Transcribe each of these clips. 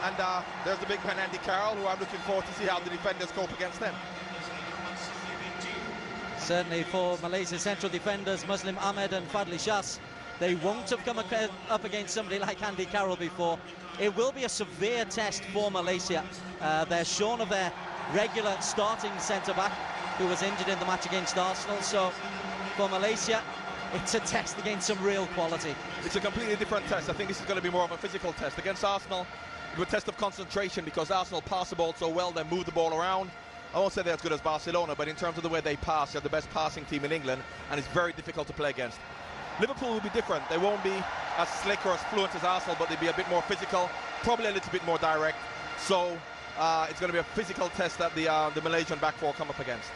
And there's the big man Andy Carroll, who I'm looking forward to see how the defenders cope against them. Certainly for Malaysia's central defenders, Muslim Ahmed and Fadli Shahs, they won't have come up against somebody like Andy Carroll before. It will be a severe test for Malaysia. They're shorn of their regular starting centre-back, who was injured in the match against Arsenal. So for Malaysia, it's a test against some real quality. It's a completely different test. I think this is going to be more of a physical test. Against Arsenal, it was a test of concentration, because Arsenal pass the ball so well, they move the ball around. I won't say they're as good as Barcelona, but in terms of the way they pass, they're the best passing team in England, and it's very difficult to play against. Liverpool will be different. They won't be as slick or as fluent as Arsenal, but they'll be a bit more physical, probably a little bit more direct. So it's going to be a physical test that the Malaysian back four come up against.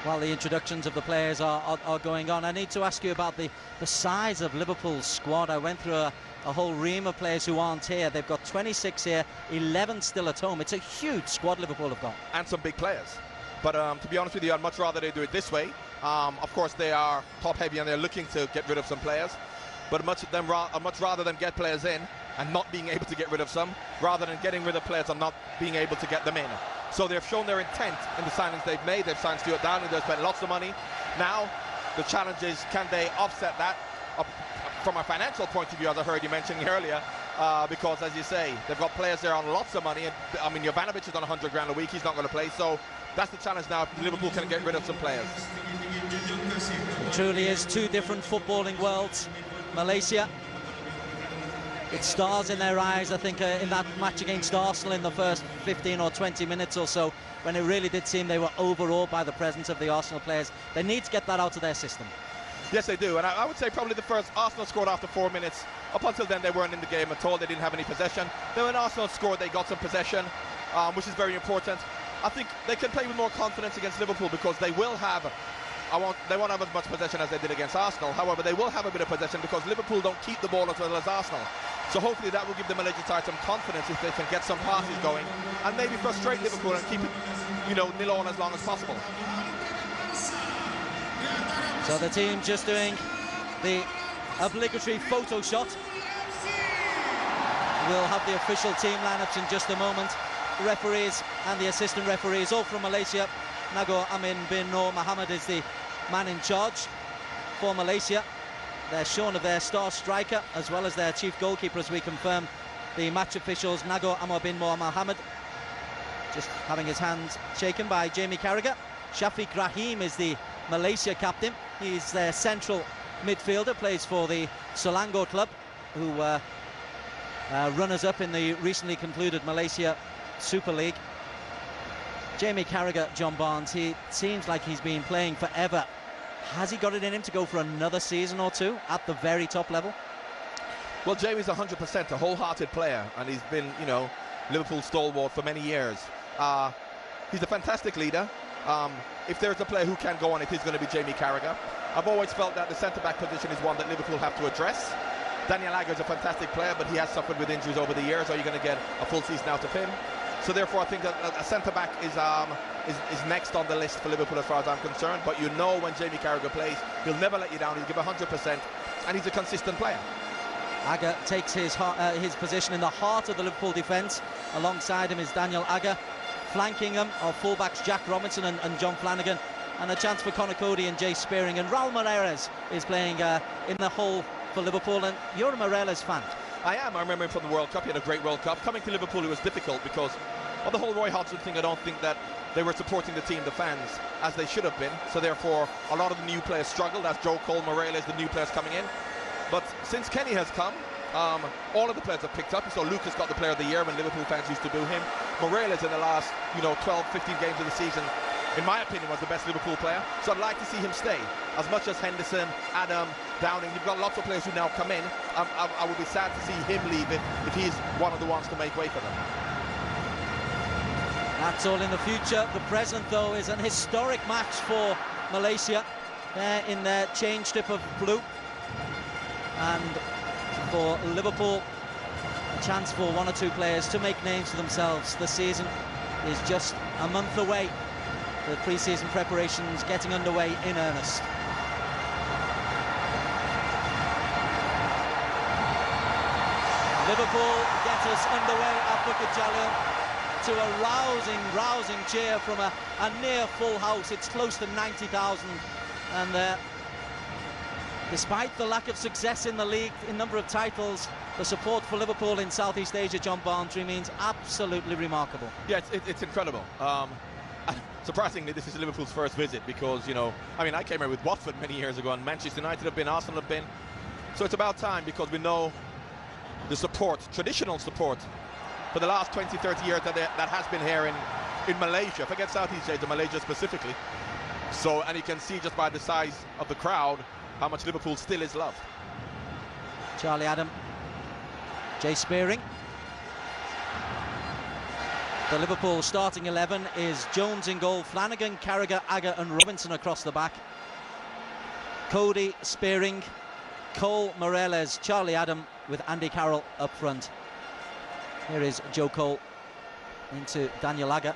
While the introductions of the players are going on, I need to ask you about the size of Liverpool's squad. I went through a whole ream of players who aren't here. They've got 26 here, 11 still at home. It's a huge squad Liverpool have got. And some big players. But to be honest with you, I'd much rather they do it this way. Of course, they are top-heavy and they're looking to get rid of some players. But I'd much rather them get players in and not being able to get rid of some, rather than getting rid of players and not being able to get them in. So they've shown their intent in the signings they've made. They've signed Stuart Downing, they've spent lots of money. Now, the challenge is, can they offset that from a financial point of view, as I heard you mentioning earlier, because, as you say, they've got players there on lots of money. And, I mean, Jovanovic is on 100 grand a week. He's not going to play. So that's the challenge now. If Liverpool can get rid of some players. It truly is two different footballing worlds. Malaysia, it's stars in their eyes, I think, in that match against Arsenal in the first 15 or 20 minutes or so, when it really did seem they were overawed by the presence of the Arsenal players. They need to get that out of their system. Yes, they do. And I would say probably the first, Arsenal scored after 4 minutes. Up until then, they weren't in the game at all. They didn't have any possession. Then when Arsenal scored, they got some possession, which is very important. I think they can play with more confidence against Liverpool, because they will have, they won't have as much possession as they did against Arsenal. However, they will have a bit of possession, because Liverpool don't keep the ball as well as Arsenal. So hopefully that will give the Malaysian side some confidence if they can get some passes going, and maybe frustrate Liverpool and keep it, nil on as long as possible. So the team just doing the obligatory photo shot. We'll have the official team lineups in just a moment. The referees and the assistant referees, all from Malaysia. Nago Amin bin Noor Mohammed is the man in charge for Malaysia. They're shorn of their star striker as well as their chief goalkeeper, as we confirm. The match officials, Nago Amar bin Noor Mohammed, just having his hands shaken by Jamie Carragher. Shafiq Rahim is the Malaysia captain. He's their central midfielder, plays for the Selangor club, who runners-up in the recently concluded Malaysia Super League. Jamie Carragher, John Barnes, he seems like he's been playing forever. Has he got it in him to go for another season or two at the very top level? Well, Jamie's 100% a wholehearted player, and he's been, Liverpool stalwart for many years. He's a fantastic leader. If there's a player who can go on, it is going to be Jamie Carragher. I've always felt that the centre-back position is one that Liverpool have to address. Daniel Agger is a fantastic player, but he has suffered with injuries over the years. Are you going to get a full season out of him? So therefore, I think that a centre-back is next on the list for Liverpool as far as I'm concerned. But when Jamie Carragher plays, he'll never let you down. He'll give 100%, and he's a consistent player. Agger takes his position in the heart of the Liverpool defence. Alongside him is Daniel Agger. Flanking him are fullbacks Jack Robinson and John Flanagan, and a chance for Conor Cody and Jay Spearing. And Raul Meireles is playing in the hole for Liverpool, and you're a Meireles fan. I am. I remember him from the World Cup. He had a great World Cup. Coming to Liverpool, it was difficult because of the whole Roy Hodgson thing. I don't think that they were supporting the team, the fans, as they should have been. So therefore, a lot of the new players struggled. That's Joe Cole, Meireles, the new players coming in. But since Kenny has come, all of the players have picked up. So Lucas got the Player of the Year when Liverpool fans used to boo him. Meireles in the last 12, 15 games of the season, in my opinion, was the best Liverpool player. So I'd like to see him stay. As much as Henderson, Adam, Downing, you've got lots of players who now come in. I would be sad to see him leave if he's one of the ones to make way for them. That's all in the future. The present, though, is an historic match for Malaysia. They're in their change strip of blue. And for Liverpool, a chance for one or two players to make names for themselves. The season is just a month away. The pre-season preparations getting underway in earnest. Liverpool get us underway at Bukit Jalil to a rousing cheer from a near full house. It's close to 90,000, and despite the lack of success in the league, in number of titles, the support for Liverpool in Southeast Asia, John Barnes, remains absolutely remarkable. Yeah, it's incredible. Surprisingly, this is Liverpool's first visit because, you know, I mean, I came here with Watford many years ago, and Manchester United have been, Arsenal have been. So it's about time, because we know the support, traditional support, for the last 20, 30 years that has been here in Malaysia. Forget Southeast Asia, Malaysia specifically. So, and you can see just by the size of the crowd how much Liverpool still is loved. Charlie Adam, Jay Spearing. The Liverpool starting 11 is Jones in goal, Flanagan, Carragher, Agger and Robinson across the back. Cody, Spearing, Cole, Moreles, Charlie Adam with Andy Carroll up front. Here is Joe Cole into Daniel Agger.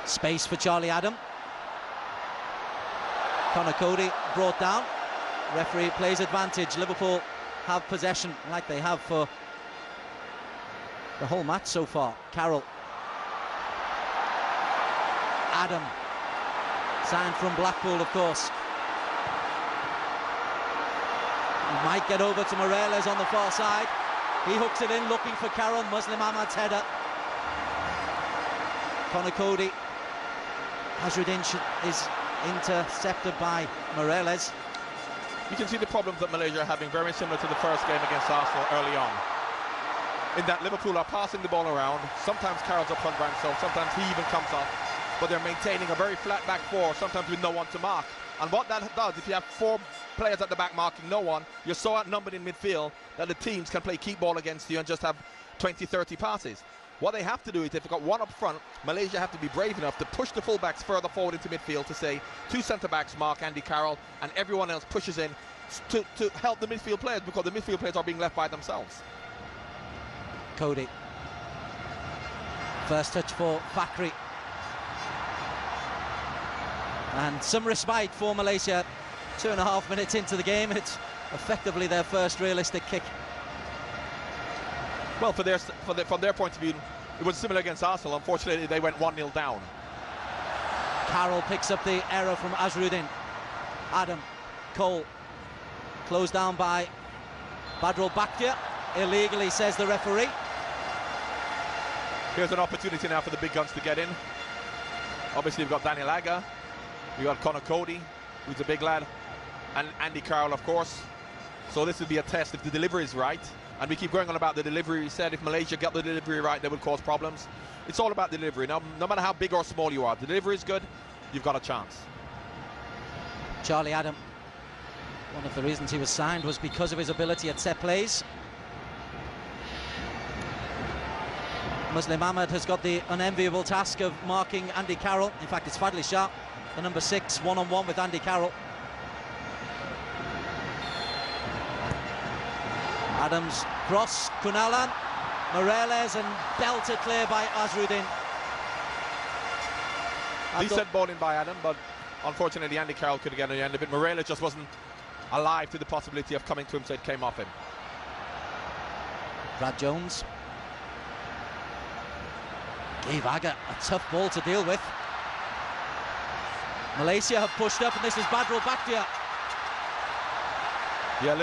Space for Charlie Adam. Connor Cody brought down. Referee plays advantage. Liverpool have possession like they have for the whole match so far. Carroll. Adam. Signed from Blackpool, of course. He might get over to Moreles on the far side. He hooks it in, looking for Carroll. Muslim Ahmad's header. Connor Cody. Azruddin is intercepted by Moreles. You can see the problems that Malaysia are having, very similar to the first game against Arsenal early on. In that Liverpool are passing the ball around. Sometimes Carroll's up front by himself, sometimes he even comes off. But they're maintaining a very flat back four, sometimes with no one to mark. And what that does, if you have four players at the back marking no one, you're so outnumbered in midfield that the teams can play keep ball against you and just have 20, 30 passes. What they have to do is, if they've got one up front, Malaysia have to be brave enough to push the fullbacks further forward into midfield to say, two centre-backs mark Andy Carroll, and everyone else pushes in to help the midfield players, because the midfield players are being left by themselves. Cody. First touch for Fakhri. And some respite for Malaysia. 2.5 minutes into the game, it's effectively their first realistic kick. Well, from their point of view, it was similar against Arsenal. Unfortunately, they went 1-0 down. Carroll picks up the error from Azruddin. Adam, Cole, closed down by Badrul Bakhtia. Illegally, says the referee. Here's an opportunity now for the big guns to get in. Obviously, we've got Daniel Agger, we've got Connor Cody, who's a big lad, and Andy Carroll, of course. So this would be a test if the delivery is right. And we keep going on about the delivery. We said if Malaysia got the delivery right, they would cause problems. It's all about delivery. Now, no matter how big or small you are, the delivery is good, you've got a chance. Charlie Adam. One of the reasons he was signed was because of his ability at set plays. Muslim Ahmad has got the unenviable task of marking Andy Carroll. In fact, it's Fadli Shah, the number 6, one-on-one with Andy Carroll. Adams, cross, Kunalan, Moreles, and belted clear by Azruddin. Decent ball in by Adam, but unfortunately Andy Carroll could have gotten the end of it. Moreles just wasn't alive to the possibility of coming to him, so it came off him. Brad Jones gave Agger a tough ball to deal with. Malaysia have pushed up, and this is Badrul Bakhtia. Yeah,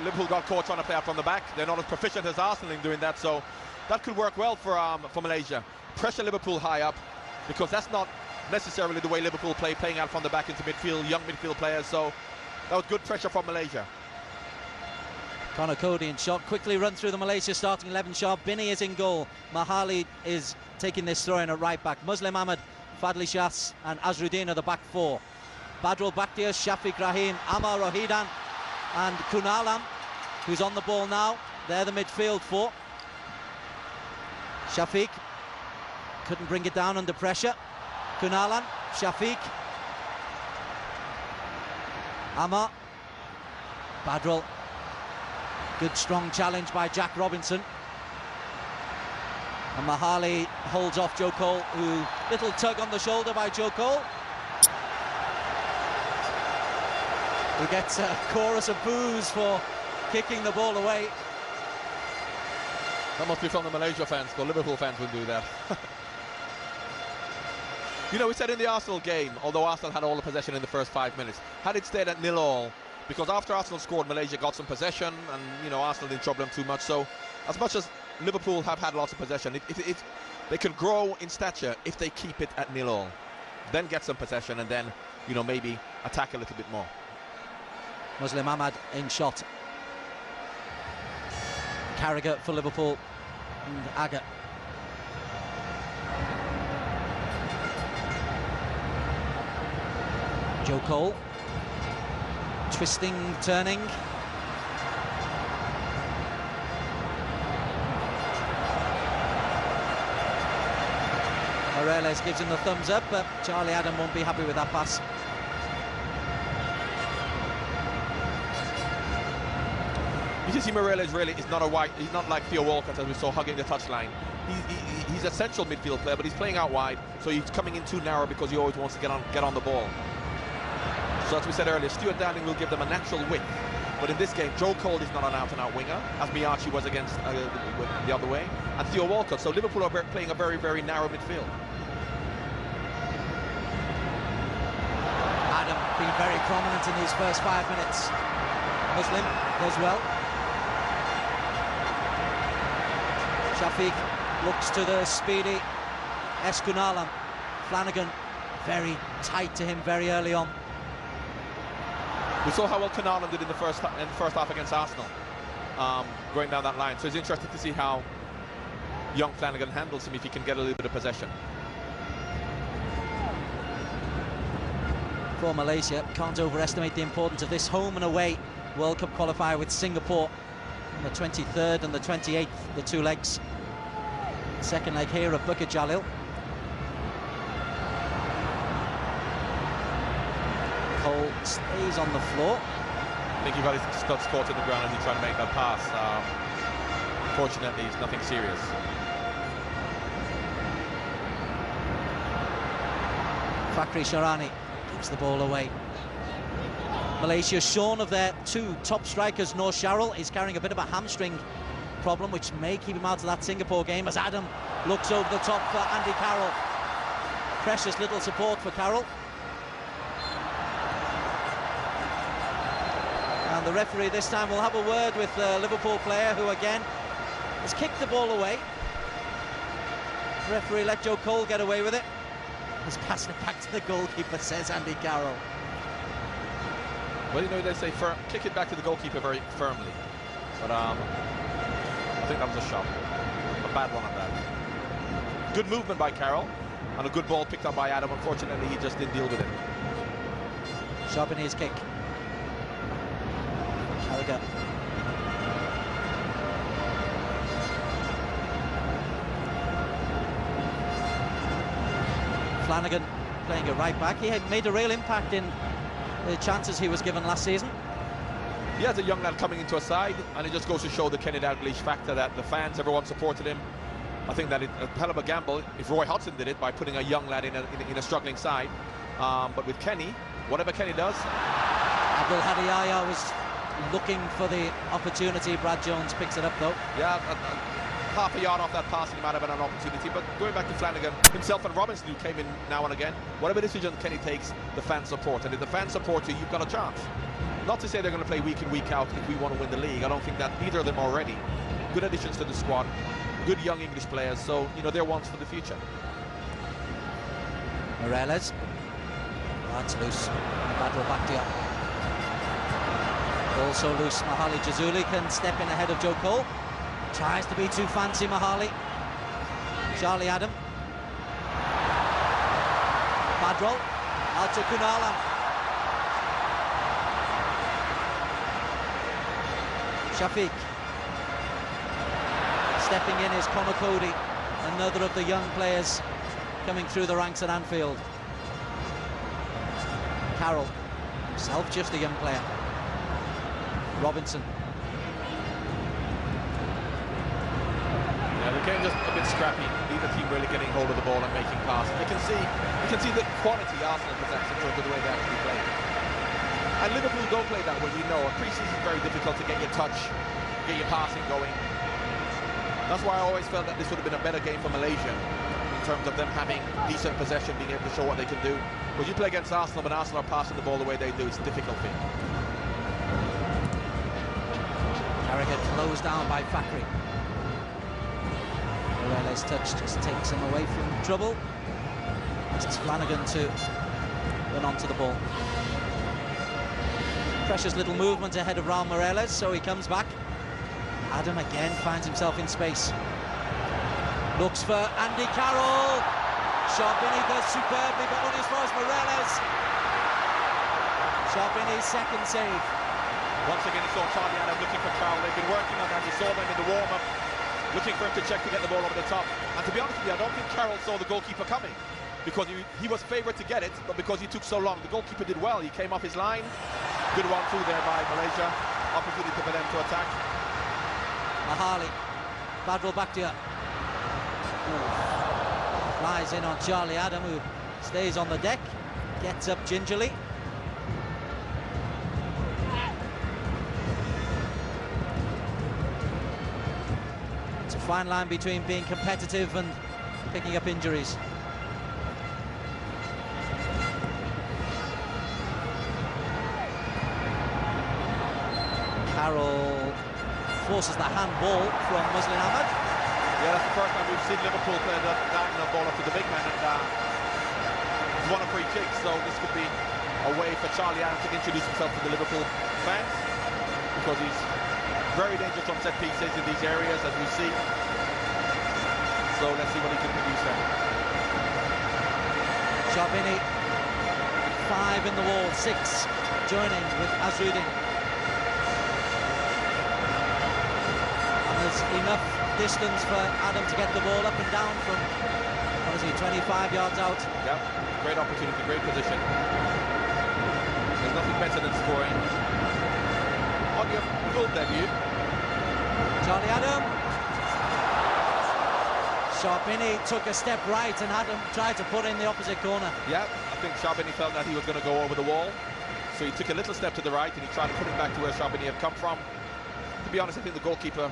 Liverpool got caught trying to play out from the back. They're not as proficient as Arsenal in doing that, so that could work well for Malaysia. Pressure Liverpool high up, because that's not necessarily the way Liverpool play, playing out from the back into midfield, young midfield players. So that was good pressure from Malaysia. Connor Cody in shot, quickly run through the Malaysia starting 11 shot. Binney is in goal. Mahali is taking this throw in at right back. Muslim Ahmad, Fadli Shah and Azruddin are the back four. Badrul Bakhtia, Shafiq Rahim, Amar Rohidan and Kunalan, who's on the ball now. They're the midfield four. Shafiq couldn't bring it down under pressure. Kunalan, Shafiq, Amar, Badrul. Good strong challenge by Jack Robinson. And Mahali holds off Joe Cole, who little tug on the shoulder by Joe Cole. He gets a chorus of boos for kicking the ball away. That must be from the Malaysia fans, because Liverpool fans wouldn't do that. You know, we said in the Arsenal game, although Arsenal had all the possession in the first 5 minutes, had it stayed at 0-0, because after Arsenal scored, Malaysia got some possession, and, you know, Arsenal didn't trouble them too much. So, as much as Liverpool have had lots of possession, they can grow in stature if they keep it at 0-0. Then get some possession, and then, you know, maybe attack a little bit more. Muslim Ahmad in shot. Carragher for Liverpool and Agger. Joe Cole, twisting, turning. Moreles gives him the thumbs up, but Charlie Adam won't be happy with that pass. You can see Moreles really is not a wide. He's not like Theo Walcott, as we saw hugging the touchline. He's a central midfield player, but he's playing out wide, so he's coming in too narrow because he always wants to get on the ball. So as we said earlier, Stuart Downing will give them a natural width, but in this game, Joe Cole is not an out-and-out winger, as Miyachi was against the other way, and Theo Walcott. So Liverpool are playing a very, very narrow midfield. Adam being very prominent in these first 5 minutes. Muslim does well. Shafiq looks to the speedy Eskunalam. Flanagan very tight to him very early on. We saw how well Kunalan did in the first half against Arsenal, going down that line. So it's interesting to see how young Flanagan handles him if he can get a little bit of possession. For Malaysia, can't overestimate the importance of this home and away World Cup qualifier with Singapore on the 23rd and the 28th, the two legs. Second leg here of Bukit Jalil. Cole stays on the floor. I think he got his studs caught in the ground as he tried to make that pass. Fortunately, it's nothing serious. Fakhri Sharani gives the ball away. Malaysia shorn of their two top strikers. Noor Sharrell is carrying a bit of a hamstring problem, which may keep him out of that Singapore game, as Adam looks over the top for Andy Carroll. Precious little support for Carroll. And the referee this time will have a word with the Liverpool player, who again has kicked the ball away. The referee let Joe Cole get away with it. He's passing it back to the goalkeeper, says Andy Carroll. Well, you know, they say kick it back to the goalkeeper very firmly. But I think that was a shot. A bad one on that. Good movement by Carroll, and a good ball picked up by Adam. Unfortunately, he just didn't deal with it. Sharp in his kick. Carragher. Flanagan playing it right back. He had made a real impact in the chances he was given last season. He has a young lad coming into a side, and it just goes to show the Kenny Dalglish factor that the fans, everyone supported him. I think that it's a hell of a gamble if Roy Hodgson did it by putting a young lad in a struggling side. But with Kenny, whatever Kenny does. Abdul Hadi Yahya was looking for the opportunity. Brad Jones picks it up though. Yeah, half a yard off that pass, he might have had an opportunity. But going back to Flanagan, himself and Robinson, who came in now and again, whatever decision Kenny takes, the fans support. And if the fans support you, you've got a chance. Not to say they're going to play week in, week out if we want to win the league. I don't think that either of them are ready. Good additions to the squad, good young English players, so, you know, they're ones for the future. Moreles. That's loose. Badro Bakhtiar. Also loose. Mahali Jazuli can step in ahead of Joe Cole. Tries to be too fancy, Mahali. Charlie Adam. Badro. Out to Kunala. Shafiq. Stepping in is Conor Cody, another of the young players coming through the ranks at Anfield. Carroll, himself just a young player. Robinson. Yeah, the game just a bit scrappy. Neither team really getting hold of the ball and making passes. You can see the quality Arsenal possess in terms of the way they actually play. And Liverpool don't play that way, we know. Pre-season is very difficult to get your touch, get your passing going. That's why I always felt that this would have been a better game for Malaysia in terms of them having decent possession, being able to show what they can do. Because you play against Arsenal, but Arsenal are passing the ball the way they do, it's difficult for you. Carragher closed down by Fakri. Morales' touch just takes him away from trouble. It's Flanagan to run onto the ball. Precious little movement ahead of Raul Morales, so he comes back. Adam again finds himself in space. Looks for Andy Carroll. Charbini does superbly, but only as far as Morales. Charbini's second save. Once again, you saw Charlie Adam looking for Carroll. They've been working on that. You saw them in the warm-up, looking for him to check to get the ball over the top. And to be honest with you, I don't think Carroll saw the goalkeeper coming, because he was favoured to get it, but because he took so long, the goalkeeper did well. He came off his line. Good run through there by Malaysia. Opportunity for them to attack. Mahali, Badrul Bakhtiar. Flies in on Charlie Adam, who stays on the deck, gets up gingerly. It's a fine line between being competitive and picking up injuries. Carroll forces the handball from Muslim Ahmed. Yeah, that's the first time we've seen Liverpool play that diagonal ball up to the big man, and he's won a free kick, so this could be a way for Charlie Adam to introduce himself to the Liverpool fans, because he's very dangerous from set pieces in these areas, as we see. So let's see what he can produce there. Charbini, 5 in the wall, 6 joining with Azruddin. There's enough distance for Adam to get the ball up and down from, what is he, 25 yards out. Yeah, great opportunity, great position. There's nothing better than scoring on your full debut. Charlie Adam. Charbini took a step right and Adam tried to put in the opposite corner. Yeah, I think Charbini felt that he was going to go over the wall, so he took a little step to the right and he tried to put it back to where Charbini had come from. To be honest, I think the goalkeeper,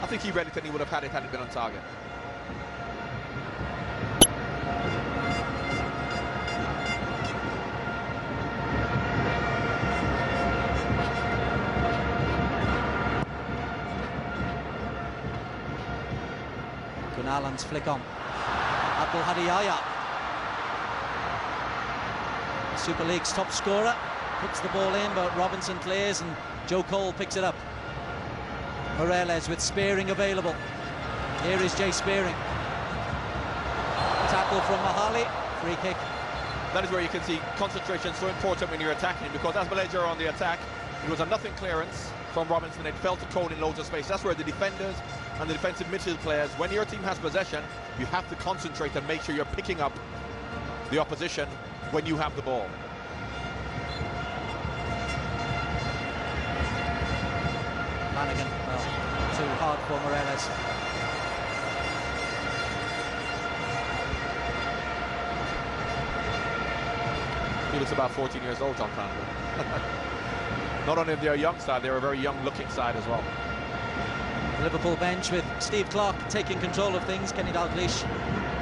I think he read it and he would have had it been on target. Gunalan's flick on. Abdul Hadi Yahya, Super League's top scorer, puts the ball in, but Robinson clears and Joe Cole picks it up. Morales with Spearing available. Here is Jay Spearing. Tackle from Mahali. Free kick. That is where you can see concentration so important when you're attacking, because as Malaysia are on the attack, it was a nothing clearance from Robinson. It fell to Cole in loads of space. That's where the defenders and the defensive midfield players, when your team has possession, you have to concentrate and make sure you're picking up the opposition when you have the ball. Flanagan, well, too hard for Morales. He looks about 14 years old, John Flanagan. Not only their young side, they're a very young-looking side as well. The Liverpool bench with Steve Clarke taking control of things. Kenny Dalglish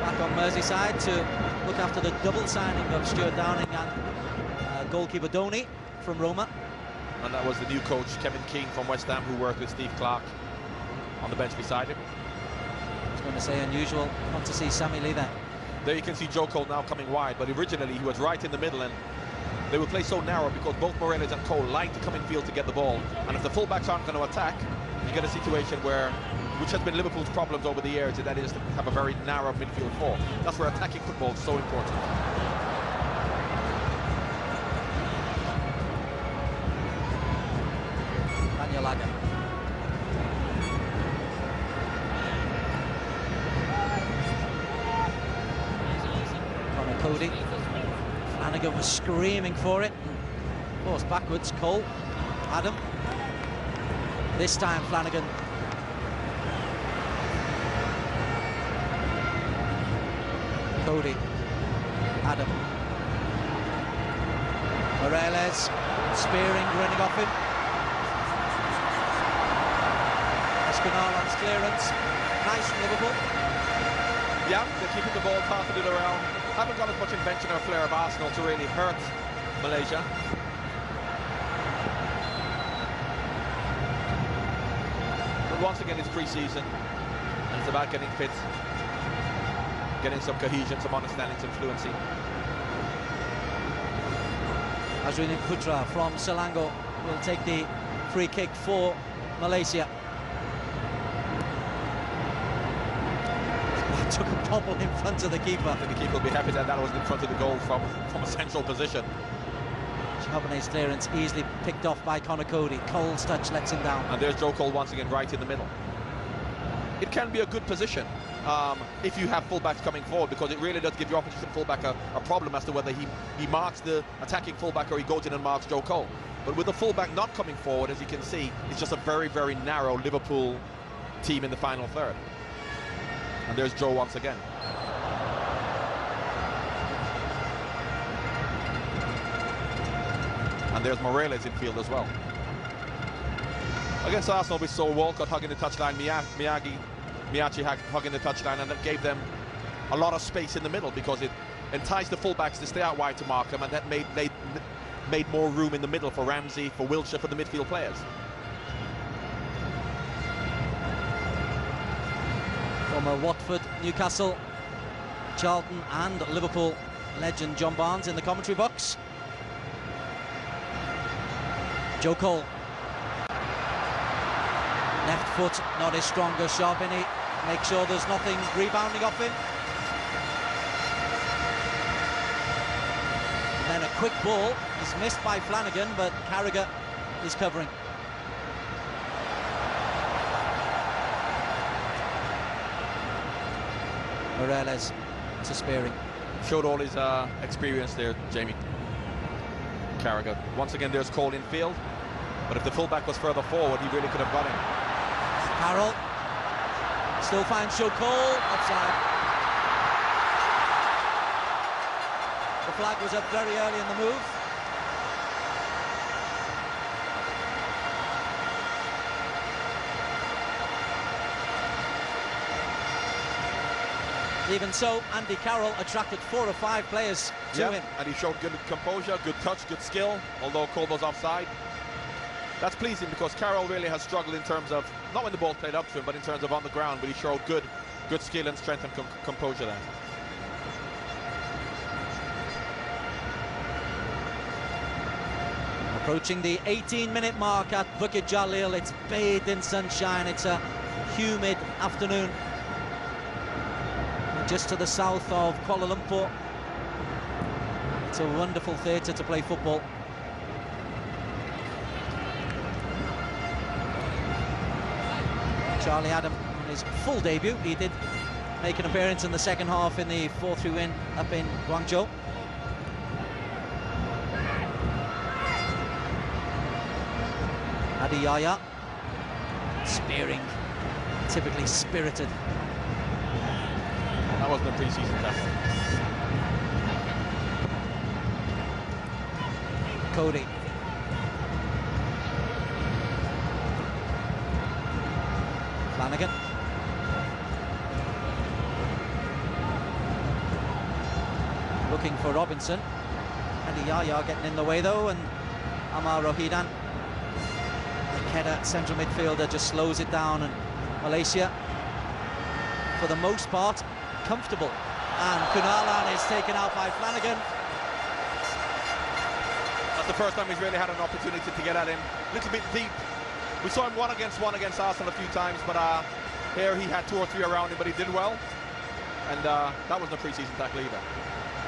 back on Merseyside to look after the double signing of Stuart Downing and goalkeeper Donny from Roma. And that was the new coach, Kevin Keane from West Ham, who worked with Steve Clarke on the bench beside him. I was going to say unusual not to see Sammy Lee there. There you can see Joe Cole now coming wide, but originally he was right in the middle, and they would play so narrow because both Morales and Cole like to come in field to get the ball. And if the fullbacks aren't going to attack, you get a situation where, which has been Liverpool's problems over the years, that is to have a very narrow midfield four. That's where attacking football is so important. Lager. Connor Cody. Flanagan was screaming for it. Forced backwards. Cole. Adam. This time Flanagan. Cody. Adam. Morales. Spearing, running off him. Gunalan's clearance. Nice from Liverpool. Yeah, they're keeping the ball targeted around. Haven't got as much invention or flair of Arsenal to really hurt Malaysia. But once again, it's pre-season, and it's about getting fit, getting some cohesion, some understanding, some fluency. Azrin Putra from Selangor will take the free kick for Malaysia. Took a bobble in front of the keeper. I think the keeper will be happy that that was in front of the goal from a central position. Chauvenet's clearance easily picked off by Conor Cody. Cole's touch lets him down. And there's Joe Cole once again right in the middle. It can be a good position if you have fullbacks coming forward, because it really does give your opposition fullback a problem as to whether he marks the attacking fullback or he goes in and marks Joe Cole. But with the fullback not coming forward, as you can see, it's just a very, very narrow Liverpool team in the final third. And there's Joe once again. And there's Morales in field as well. Against Arsenal, we saw Walcott hugging the touchline, Miyachi hugging the touchline, and that gave them a lot of space in the middle because it enticed the fullbacks to stay out wide to mark them, and that made more room in the middle for Ramsey, for Wilshere, for the midfield players. Former Watford, Newcastle, Charlton and Liverpool legend John Barnes in the commentary box. Joe Cole. Left foot, not his strongest. Chauvenet makes sure there's nothing rebounding off him. And then a quick ball is missed by Flanagan, but Carragher is covering. Morales to Spearing. Showed all his experience there, Jamie Carragher. Once again, there's Cole in field, but if the fullback was further forward, he really could have got him. Carroll still finds Joe Cole, offside. The flag was up very early in the move. Even so, Andy Carroll attracted 4 or 5 players to him. And he showed good composure, good touch, good skill, although Cole was offside. That's pleasing because Carroll really has struggled in terms of, not when the ball played up to him, but in terms of on the ground, but he showed good skill and strength and composure there. Approaching the 18-minute mark at Bukit Jalil. It's bathed in sunshine. It's a humid afternoon. Just to the south of Kuala Lumpur. It's a wonderful theatre to play football. Charlie Adam on his full debut. He did make an appearance in the second half in the 4-3 win up in Guangzhou. Adi Yaya. Spearing. Typically spirited. That wasn't a pre-season tackle. Cody. Flanagan. Looking for Robinson. And Yaya getting in the way though, and Amar Rohidan. The Kedah central midfielder just slows it down, and Malaysia, for the most part, comfortable. And Kunalan is taken out by Flanagan. That's the first time he's really had an opportunity to get at him. A little bit deep. We saw him one against Arsenal a few times, but here he had 2 or 3 around him, but he did well. And that wasn't a pre-season tackle either.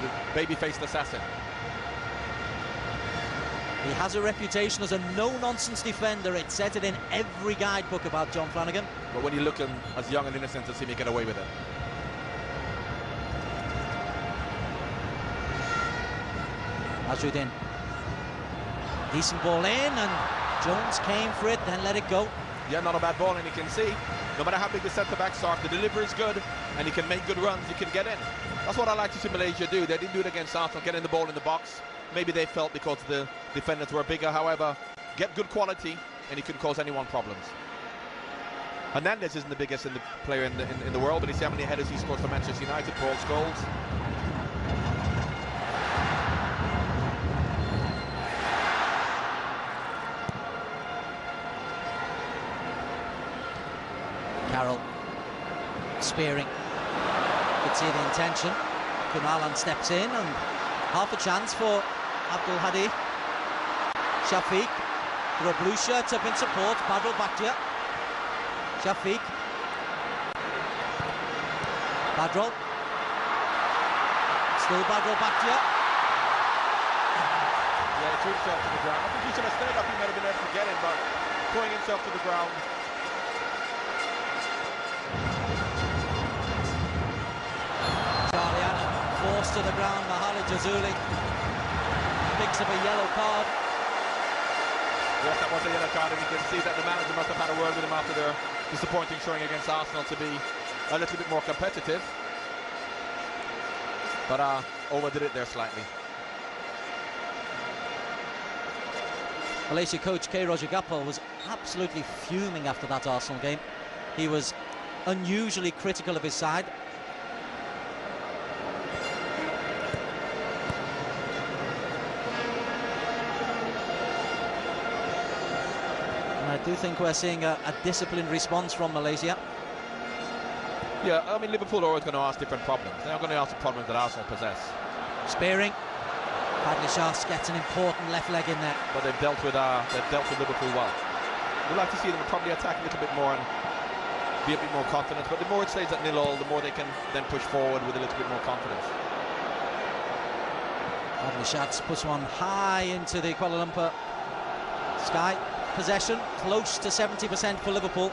The baby-faced assassin. He has a reputation as a no-nonsense defender. It says it in every guidebook about John Flanagan. But when you look at him as young and innocent as him, he get away with it. Azruddin. Decent ball in, and Jones came for it, then let it go. Yeah, not a bad ball, and you can see, no matter how big the centre-backs are, if the delivery is good and he can make good runs, you can get in. That's what I like to see Malaysia do. They didn't do it against Arsenal, getting the ball in the box. Maybe they felt because the defenders were bigger. However, get good quality and he can cause anyone problems. Hernandez isn't the biggest player in the world, but you see how many headers he scores for Manchester United, Paul Scholes. Carroll spearing. You could see the intention. Kunalan steps in and half a chance for Abdul Hadi. Shafiq, there are blue shirts up in support. Badrul Bakhtia. Shafiq. Badrul. Still Badrul Bakhtia. Yeah, he threw himself to the ground. I think he should have stayed up. He might have been able to get him, but throwing himself to the ground. Charlie Adam forced to the ground. Mahali Jazuli picks up a yellow card. Yes, that was a yellow card, and you can see that the manager must have had a word with him after their disappointing showing against Arsenal to be a little bit more competitive. But overdid it there slightly. Malaysia coach K. Roger Gapal was absolutely fuming after that Arsenal game. He was unusually critical of his side. And I do think we're seeing a disciplined response from Malaysia. Yeah, I mean, Liverpool are always going to ask different problems. They're not going to ask the problems that Arsenal possess. Spearing. Bradley Sharp gets an important left leg in there. But they've dealt with Liverpool well. We'd like to see them probably attack a little bit more and be a bit more confident. But the more it stays at 0-0, the more they can then push forward with a little bit more confidence. Bradley Schatz puts one high into the Kuala Lumpur sky. Possession close to 70% for Liverpool.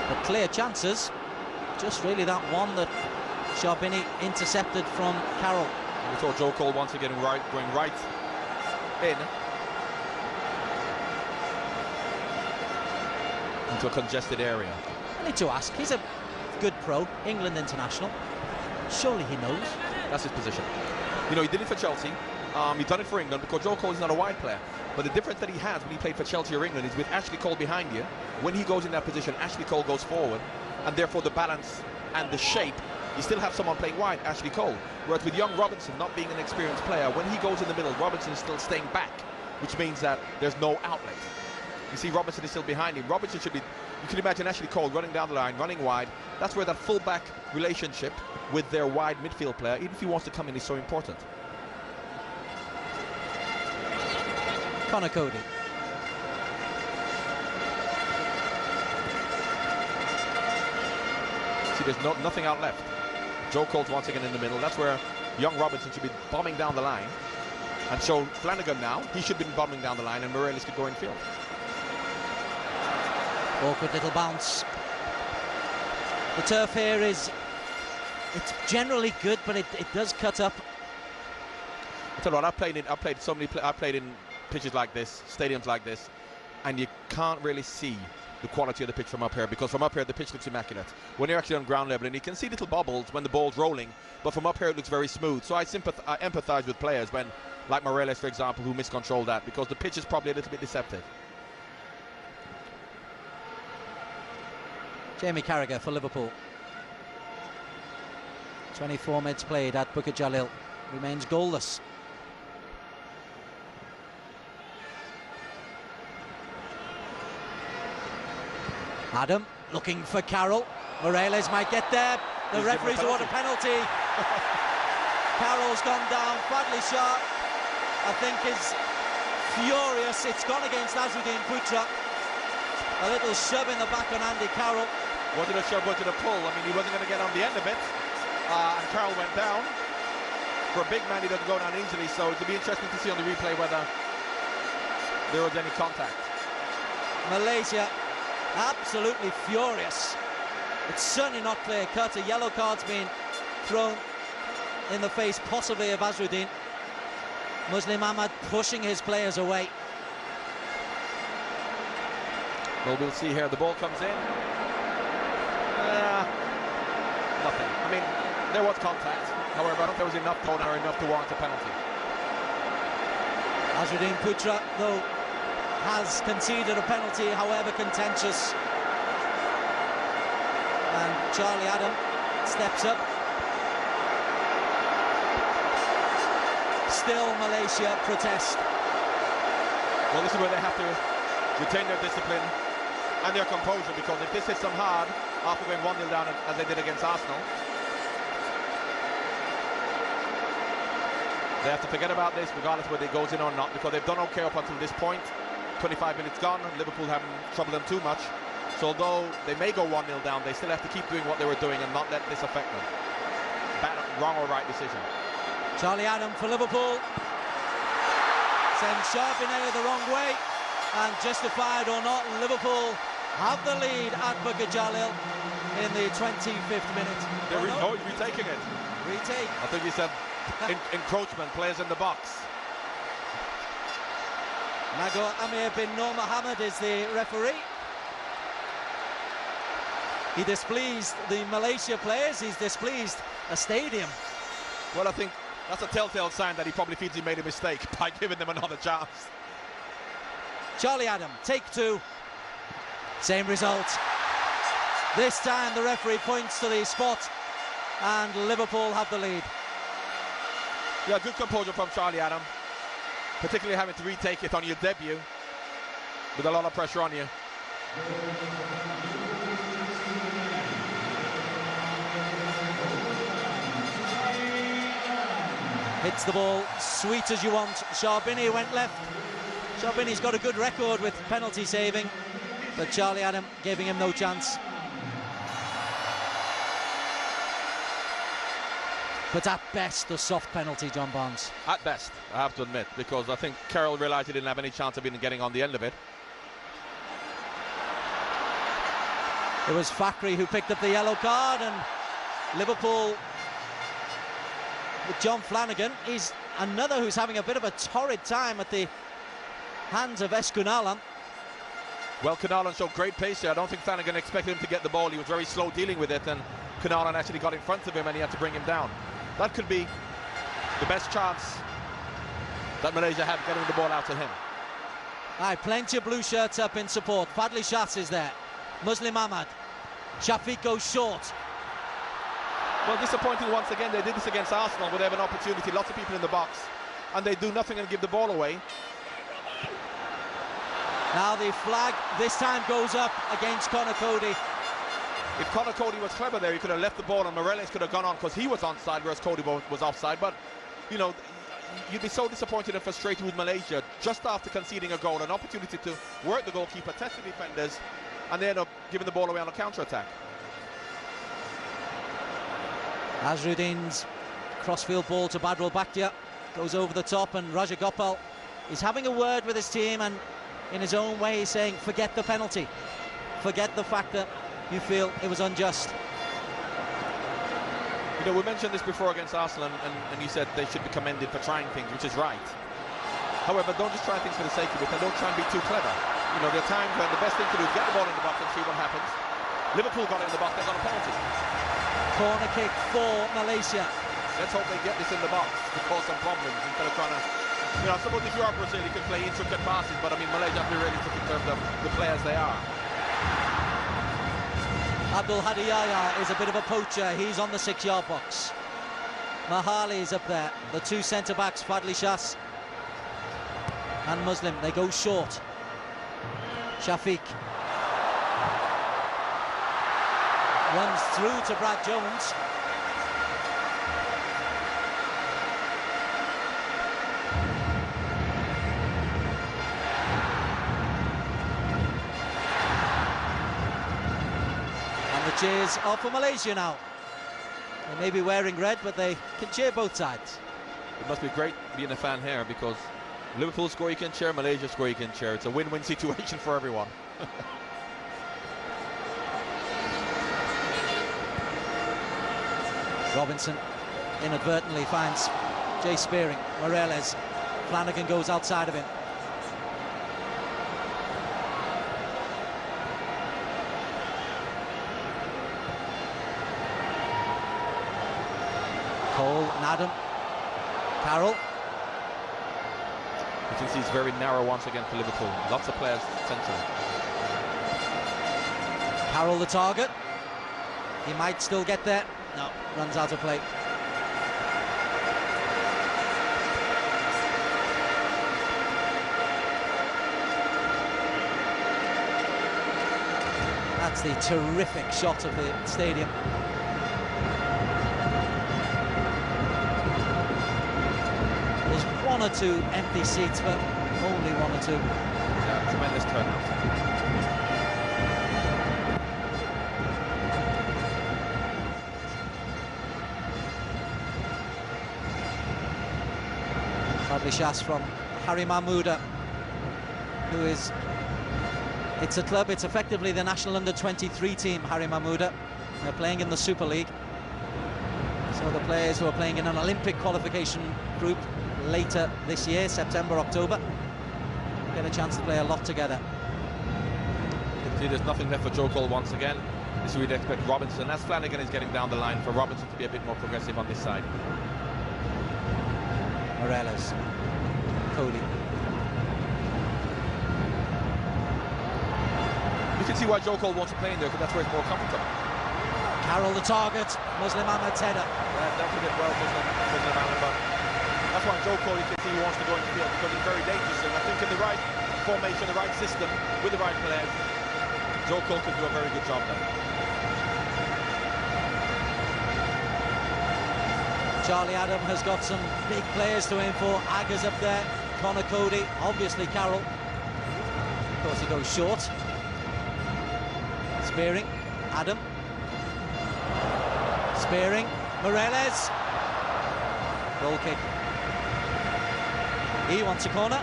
But clear chances. Just really that one that Sharbini intercepted from Carroll. We saw Joe Cole once again going right in into a congested area. I need to ask, he's a good pro, England international. Surely he knows. That's his position. You know, he did it for Chelsea. He's done it for England because Joe Cole is not a wide player. But the difference that he has when he played for Chelsea or England is with Ashley Cole behind you. When he goes in that position, Ashley Cole goes forward, and therefore the balance and the shape, you still have someone playing wide, Ashley Cole. Whereas with young Robinson not being an experienced player, when he goes in the middle, Robinson is still staying back, which means that there's no outlet. You see Robinson is still behind him. Robinson should be, you can imagine Ashley Cole running down the line, running wide. That's where that full-back relationship with their wide midfield player, even if he wants to come in, is so important. Connor Cody. See, there's nothing out left. Joe Cole's once again in the middle. That's where young Robinson should be bombing down the line. And so Flanagan now, he should be bombing down the line, and Morelos could go in field. Awkward little bounce. The turf here it's generally good, but it does cut up. I tell you what, I've played in pitches like this, stadiums like this, and you can't really see the quality of the pitch from up here, because from up here the pitch looks immaculate. When you're actually on ground level, and you can see little bobbles when the ball's rolling, but from up here it looks very smooth. So I empathize with players when, like Morelos, for example, who miscontrol that, because the pitch is probably a little bit deceptive. Jamie Carragher for Liverpool. 24 minutes played at Bukit Jalil. Remains goalless. Adam looking for Carroll. Morelos might get there. The referee's awarded a penalty. Carroll's gone down. Bradley Sharp, I think, is furious. It's gone against Azzuddin Putra. A little shove in the back on Andy Carroll. Was it a shove, was it a pull? I mean, he wasn't going to get on the end of it. And Carroll went down. For a big man, he doesn't go down easily, so it'll be interesting to see on the replay whether there was any contact. Malaysia absolutely furious. It's certainly not clear-cut. A yellow card's been thrown in the face, possibly of Azzuddin. Muslim Ahmad pushing his players away. Well, we'll see here. The ball comes in. Nothing. I mean, there was contact. However, I don't think there was enough thrown or enough to warrant a penalty. Azruddin Putra, though, has conceded a penalty, however contentious. And Charlie Adam steps up. Still Malaysia protest. Well, this is where they have to retain their discipline and their composure, because if this hits them hard after going 1-0 down as they did against Arsenal, they have to forget about this regardless whether it goes in or not, because they've done okay up until this point. 25 minutes gone, and Liverpool haven't troubled them too much. So although they may go 1-0 down, they still have to keep doing what they were doing and not let this affect them. Bad, wrong or right decision. Charlie Adam for Liverpool sends Charbonnet the wrong way, and justified or not, Liverpool have the lead at Bukit Jalil in the 25th minute. He's retaking it. Retake. I think he said encroachment, players in the box. Nago Amir bin Nur Mohammed is the referee. He displeased the Malaysia players, he's displeased a stadium. Well, I think that's a telltale sign that he probably feels he made a mistake by giving them another chance. Charlie Adam, take two. Same result. This time the referee points to the spot and Liverpool have the lead. Yeah, good composure from Charlie Adam, particularly having to retake it on your debut with a lot of pressure on you. Hits the ball sweet as you want. Charbonnet went left. Charbonnet's got a good record with penalty saving, but Charlie Adam giving him no chance. But at best, a soft penalty, John Barnes. At best, I have to admit, because I think Carroll realised he didn't have any chance of even getting on the end of it. It was Fakhri who picked up the yellow card, and Liverpool with John Flanagan. He's another who's having a bit of a torrid time at the hands of Eskunalan. Well, Kunalan showed great pace here. I don't think Flanagan expected him to get the ball. He was very slow dealing with it, and Kunalan actually got in front of him and he had to bring him down. That could be the best chance that Malaysia have getting the ball out to him. Aye, plenty of blue shirts up in support. Fadli Shahs is there. Muslim Ahmad. Shafiq goes short. Well, disappointing once again. They did this against Arsenal where they have an opportunity, lots of people in the box, and they do nothing and give the ball away. Now the flag this time goes up against Conor Cody. If Conor Cody was clever there, he could have left the ball and Morelos could have gone on because he was onside, whereas Cody was offside. But, you know, you'd be so disappointed and frustrated with Malaysia just after conceding a goal, an opportunity to work the goalkeeper, test the defenders, and they end up giving the ball away on a counter-attack. Azruddin's crossfield ball to Badrul Bakhtia goes over the top, and Raja Gopal is having a word with his team, and in his own way he's saying, forget the penalty, forget the fact that you feel it was unjust. You know, we mentioned this before against Arsenal, and you said they should be commended for trying things, which is right. However, don't just try things for the sake of it, and don't try and be too clever. You know, there are times when the best thing to do is get the ball in the box and see what happens. Liverpool got it in the box, they got a penalty. Corner kick for Malaysia. Let's hope they get this in the box to cause some problems instead of trying to, you know, I suppose if you are Brazil, you can play intricate passes, but I mean, Malaysia have to be realistic in terms of the players they are. Abdul Hadi Yahya is a bit of a poacher. He's on the 6-yard box. Mahali is up there. The two centre-backs, Fadli Shahs and Muslim, they go short. Shafiq runs through to Brad Jones. Cheers are for Malaysia now. They may be wearing red, but they can cheer both sides. It must be great being a fan here, because Liverpool score, you can cheer, Malaysia score, you can cheer. It's a win-win situation for everyone. Robinson inadvertently finds Jay Spearing. Moreles. Flanagan goes outside of him. Cole and Adam. Carroll. agency is very narrow once again for Liverpool. Lots of players centrally. Carroll the target. He might still get there. No, runs out of play. That's the terrific shot of the stadium. There's one or two empty seats, but only one or two. Yeah, tremendous turnout. Lovely shots from Harry Mahmouda, who is... It's a club, it's effectively the national under-23 team, Harry Mahmouda. They're playing in the Super League. So the players who are playing in an Olympic qualification group later this year, September, October, get a chance to play a lot together. You can see there's nothing left for Joe Cole once again. This is we'd expect Robinson, as Flanagan is getting down the line, for Robinson to be a bit more progressive on this side. Morelos, Cody. You can see why Joe Cole wants to play in there, because that's where he's more comfortable. Carroll the target, Muslim Ahmed's header. Yeah, that did it well, Muslim Ahmed, but that's why Joe Cole, you can see he wants to go into the field, because he's very dangerous, and I think in the right formation, the right system, with the right players, Joe Cole can do a very good job there. Charlie Adam has got some big players to aim for. Agger's up there, Connor Cody, obviously Carroll. Of course, he goes short. Spearing, Adam. Spearing, Morelos. Goal kick. He wants a corner.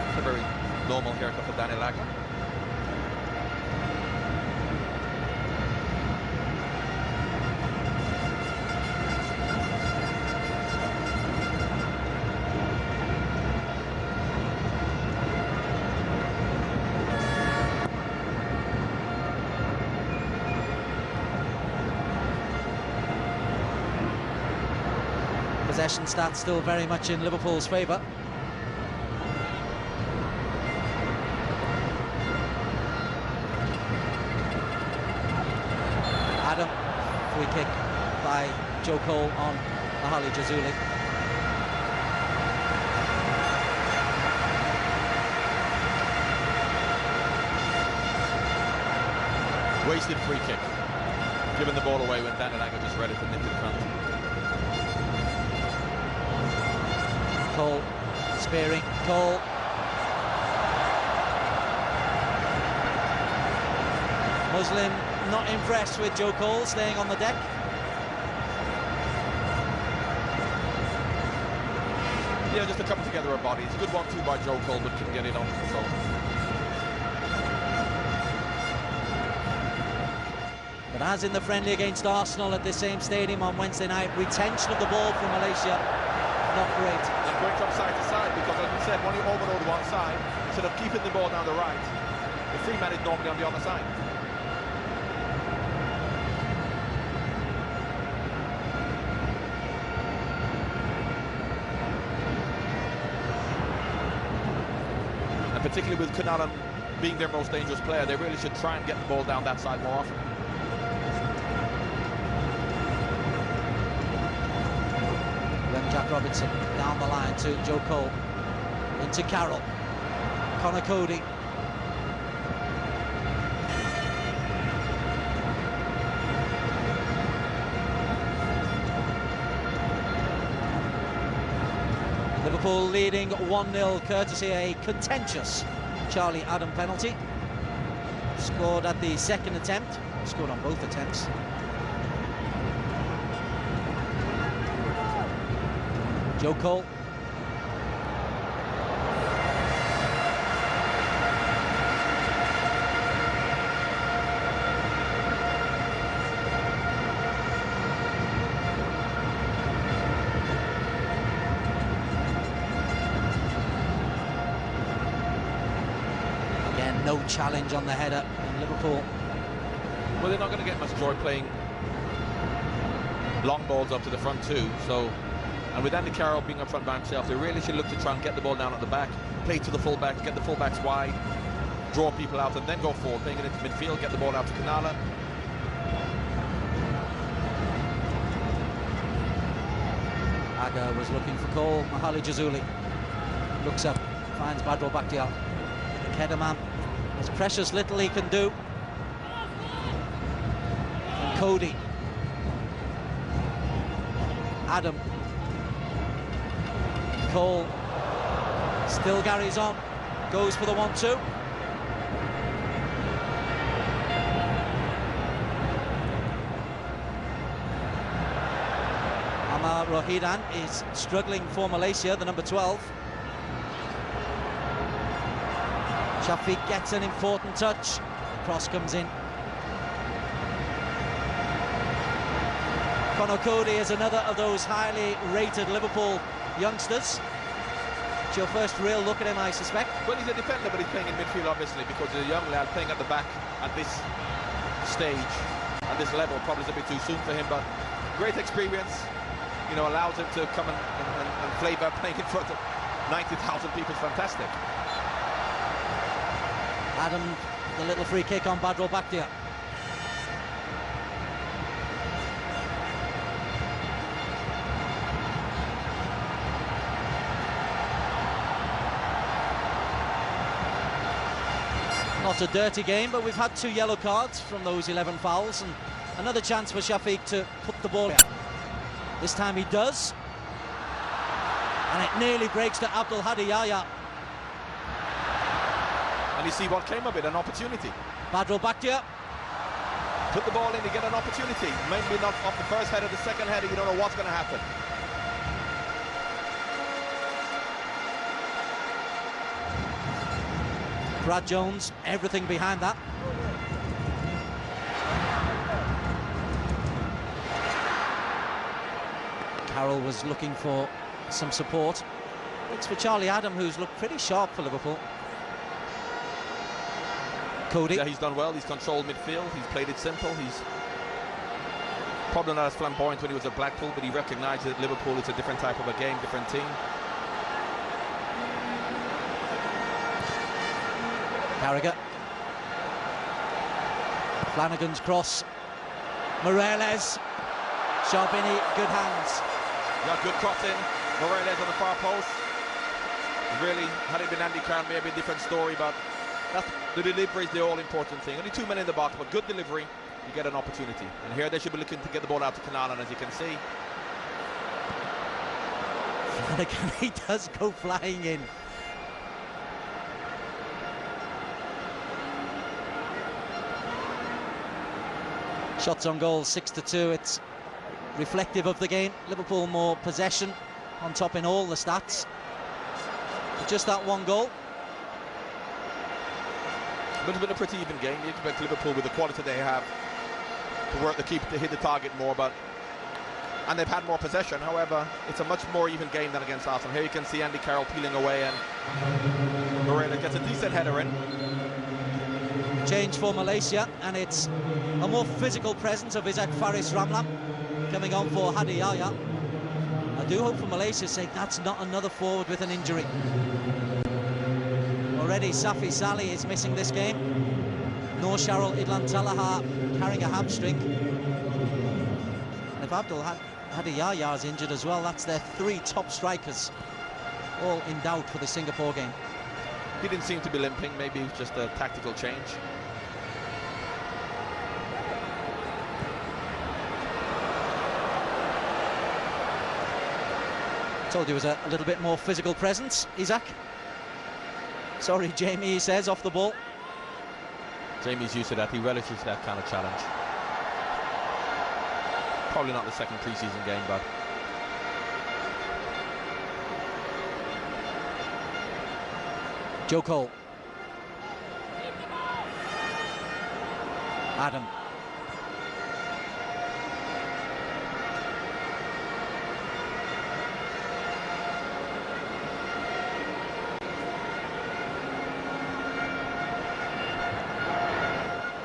It's a very normal haircut for Daniel Agger. Possession stats still very much in Liverpool's favour. Adam, free kick by Joe Cole on Mahali Jazuli. Wasted free kick. Giving the ball away when Daniel Agger just read it and nipped it front. Cole, Spearing, Cole. Muslim not impressed with Joe Cole staying on the deck. Yeah, just to come together of bodies. Good 1-2 by Joe Cole, but couldn't get it under control. But as in the friendly against Arsenal at the same stadium on Wednesday night, retention of the ball from Malaysia, not great. And going from side to side, because as we said, when you overload one side, instead of keeping the ball down the right, the free man is normally on the other side. And particularly with Kanalan being their most dangerous player, they really should try and get the ball down that side more often. Jack Robinson down the line to Joe Cole, into Carroll, Connor Cody. Liverpool leading 1-0 courtesy a contentious Charlie Adam penalty. Scored at the second attempt, scored on both attempts. Joe Cole. Again, no challenge on the header in Liverpool. Well, they're not going to get much joy playing long balls up to the front too. So, and with Andy Carroll being up front by himself, they really should look to try and get the ball down at the back, play to the fullbacks, get the fullbacks wide, draw people out, and then go forward, playing it into midfield, get the ball out to Canala. Aga was looking for Cole. Mahali Jazuli looks up, finds Badro Bakhtiar. The Kedaman, there's precious little he can do. And Cody. Adam. Cole still carries on, goes for the 1-2. Amar Rohidan is struggling for Malaysia, the number 12. Shafiq gets an important touch. Cross comes in. Conor Cody is another of those highly rated Liverpool youngsters. It's your first real look at him, I suspect. Well, he's a defender, but he's playing in midfield, obviously, because he's a young lad playing at the back at this stage, at this level. Probably it's a bit too soon for him, but great experience. You know, allows him to come and flavour playing in front of 90,000 people. It's fantastic. Adam, the little free kick on Badro Bakhtiar. Not a dirty game, but we've had 2 yellow cards from those 11 fouls, and another chance for Shafiq to put the ball in. This time he does, and it nearly breaks to Abdul Hadi Yahya. And you see what came of it, an opportunity. Badro Bakhtiar. Put the ball in, you get an opportunity. Maybe not off the first header, the second header, you don't know what's going to happen. Brad Jones, everything behind that. Carroll was looking for some support. It's for Charlie Adam, who's looked pretty sharp for Liverpool. Cody. Yeah, he's done well. He's controlled midfield. He's played it simple. He's probably not as flamboyant when he was at Blackpool, but he recognised that Liverpool is a different type of a game, different team. Carragher. Flanagan's cross. Moreles. Charbini, good hands. Yeah, good cross in. Moreles on the far post. Really, had it been Andy Carroll, maybe a different story, but that's, the delivery is the all-important thing. Only 2 men in the box, but good delivery, you get an opportunity. And here they should be looking to get the ball out to Canala, as you can see. Flanagan, he does go flying in. Shots on goal, 6-2. It's reflective of the game. Liverpool more possession on top in all the stats. But just that 1 goal. But it's been a pretty even game. You expect Liverpool, with the quality they have, to work the keeper, to hit the target more, and they've had more possession. However, it's a much more even game than against Arsenal. Here you can see Andy Carroll peeling away, and Morelos gets a decent header in. Change for Malaysia, and it's a more physical presence of Isaac Faris Ramlan coming on for Hadi Yahya. I do hope for Malaysia's sake that's not another forward with an injury. Already Safi Salih is missing this game. Noor Sharrell Idlan Talaha carrying a hamstring. And if Abdul Hadi Yahya is injured as well, that's their 3 top strikers, all in doubt for the Singapore game. He didn't seem to be limping, maybe it was just a tactical change. Told you it was a little bit more physical presence, Isaac. Sorry, Jamie, he says, off the ball. Jamie's used to that, he relishes that kind of challenge. Probably not the second pre-season game, but Joe Cole. Adam.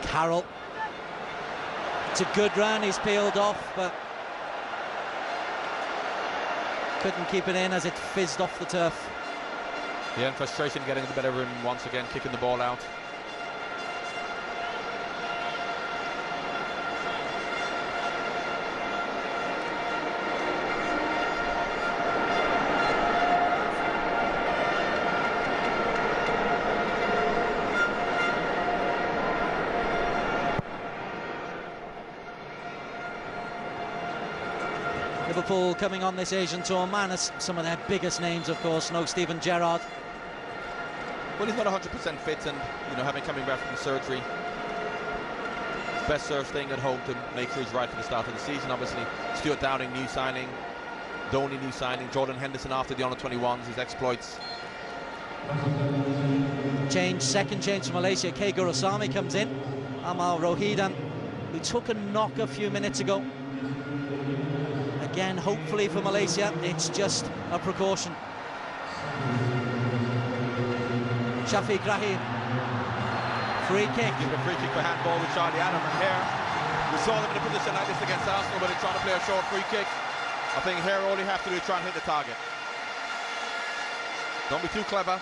Carroll. It's a good run, he's peeled off, but couldn't keep it in as it fizzed off the turf. Yeah, and frustration getting the better of him once again, kicking the ball out. Liverpool coming on this Asian tour, minus some of their biggest names, of course. No Steven Gerrard. Well, he's not 100% fit, and having coming back from surgery, his best serve staying at home to make sure he's right for the start of the season. Obviously, Stuart Downing, new signing. Donny, new signing. Jordan Henderson after the under-21s, his exploits. Second change for Malaysia. K. Gurusamy comes in. Amal Rohidan, who took a knock a few minutes ago. Again, hopefully for Malaysia, it's just a precaution. Shafiq Rahim, free kick. Give a free kick for handball with Charlie Adam, and here we saw them in a position like this against Arsenal where they're trying to play a short free kick. I think here all you have to do is try and hit the target. Don't be too clever.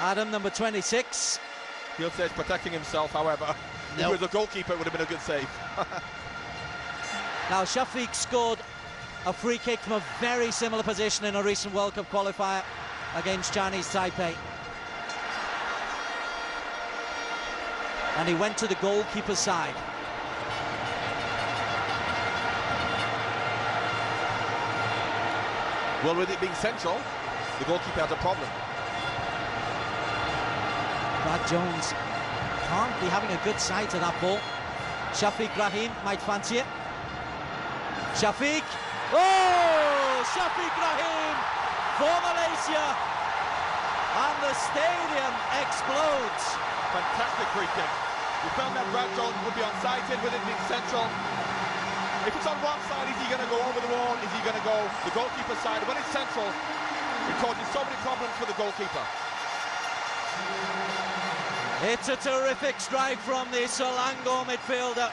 Adam, number 26. He'll say he's protecting himself, however. If he was a goalkeeper, it would have been a good save. Now, Shafiq scored a free kick from a very similar position in a recent World Cup qualifier against Chinese Taipei. And he went to the goalkeeper's side. Well, with it being central, the goalkeeper has a problem. Brad Jones can't be having a good sight of that ball. Shafiq Rahim might fancy it. Shafiq, oh, Shafiq Rahim for Malaysia, and the stadium explodes. Fantastic free kick. We felt that Brad Jones would be onside with it being central. If it's on one side, is he going to go over the wall? Is he going to go the goalkeeper's side? When it's central, it causes so many problems for the goalkeeper. It's a terrific strike from the Selangor midfielder,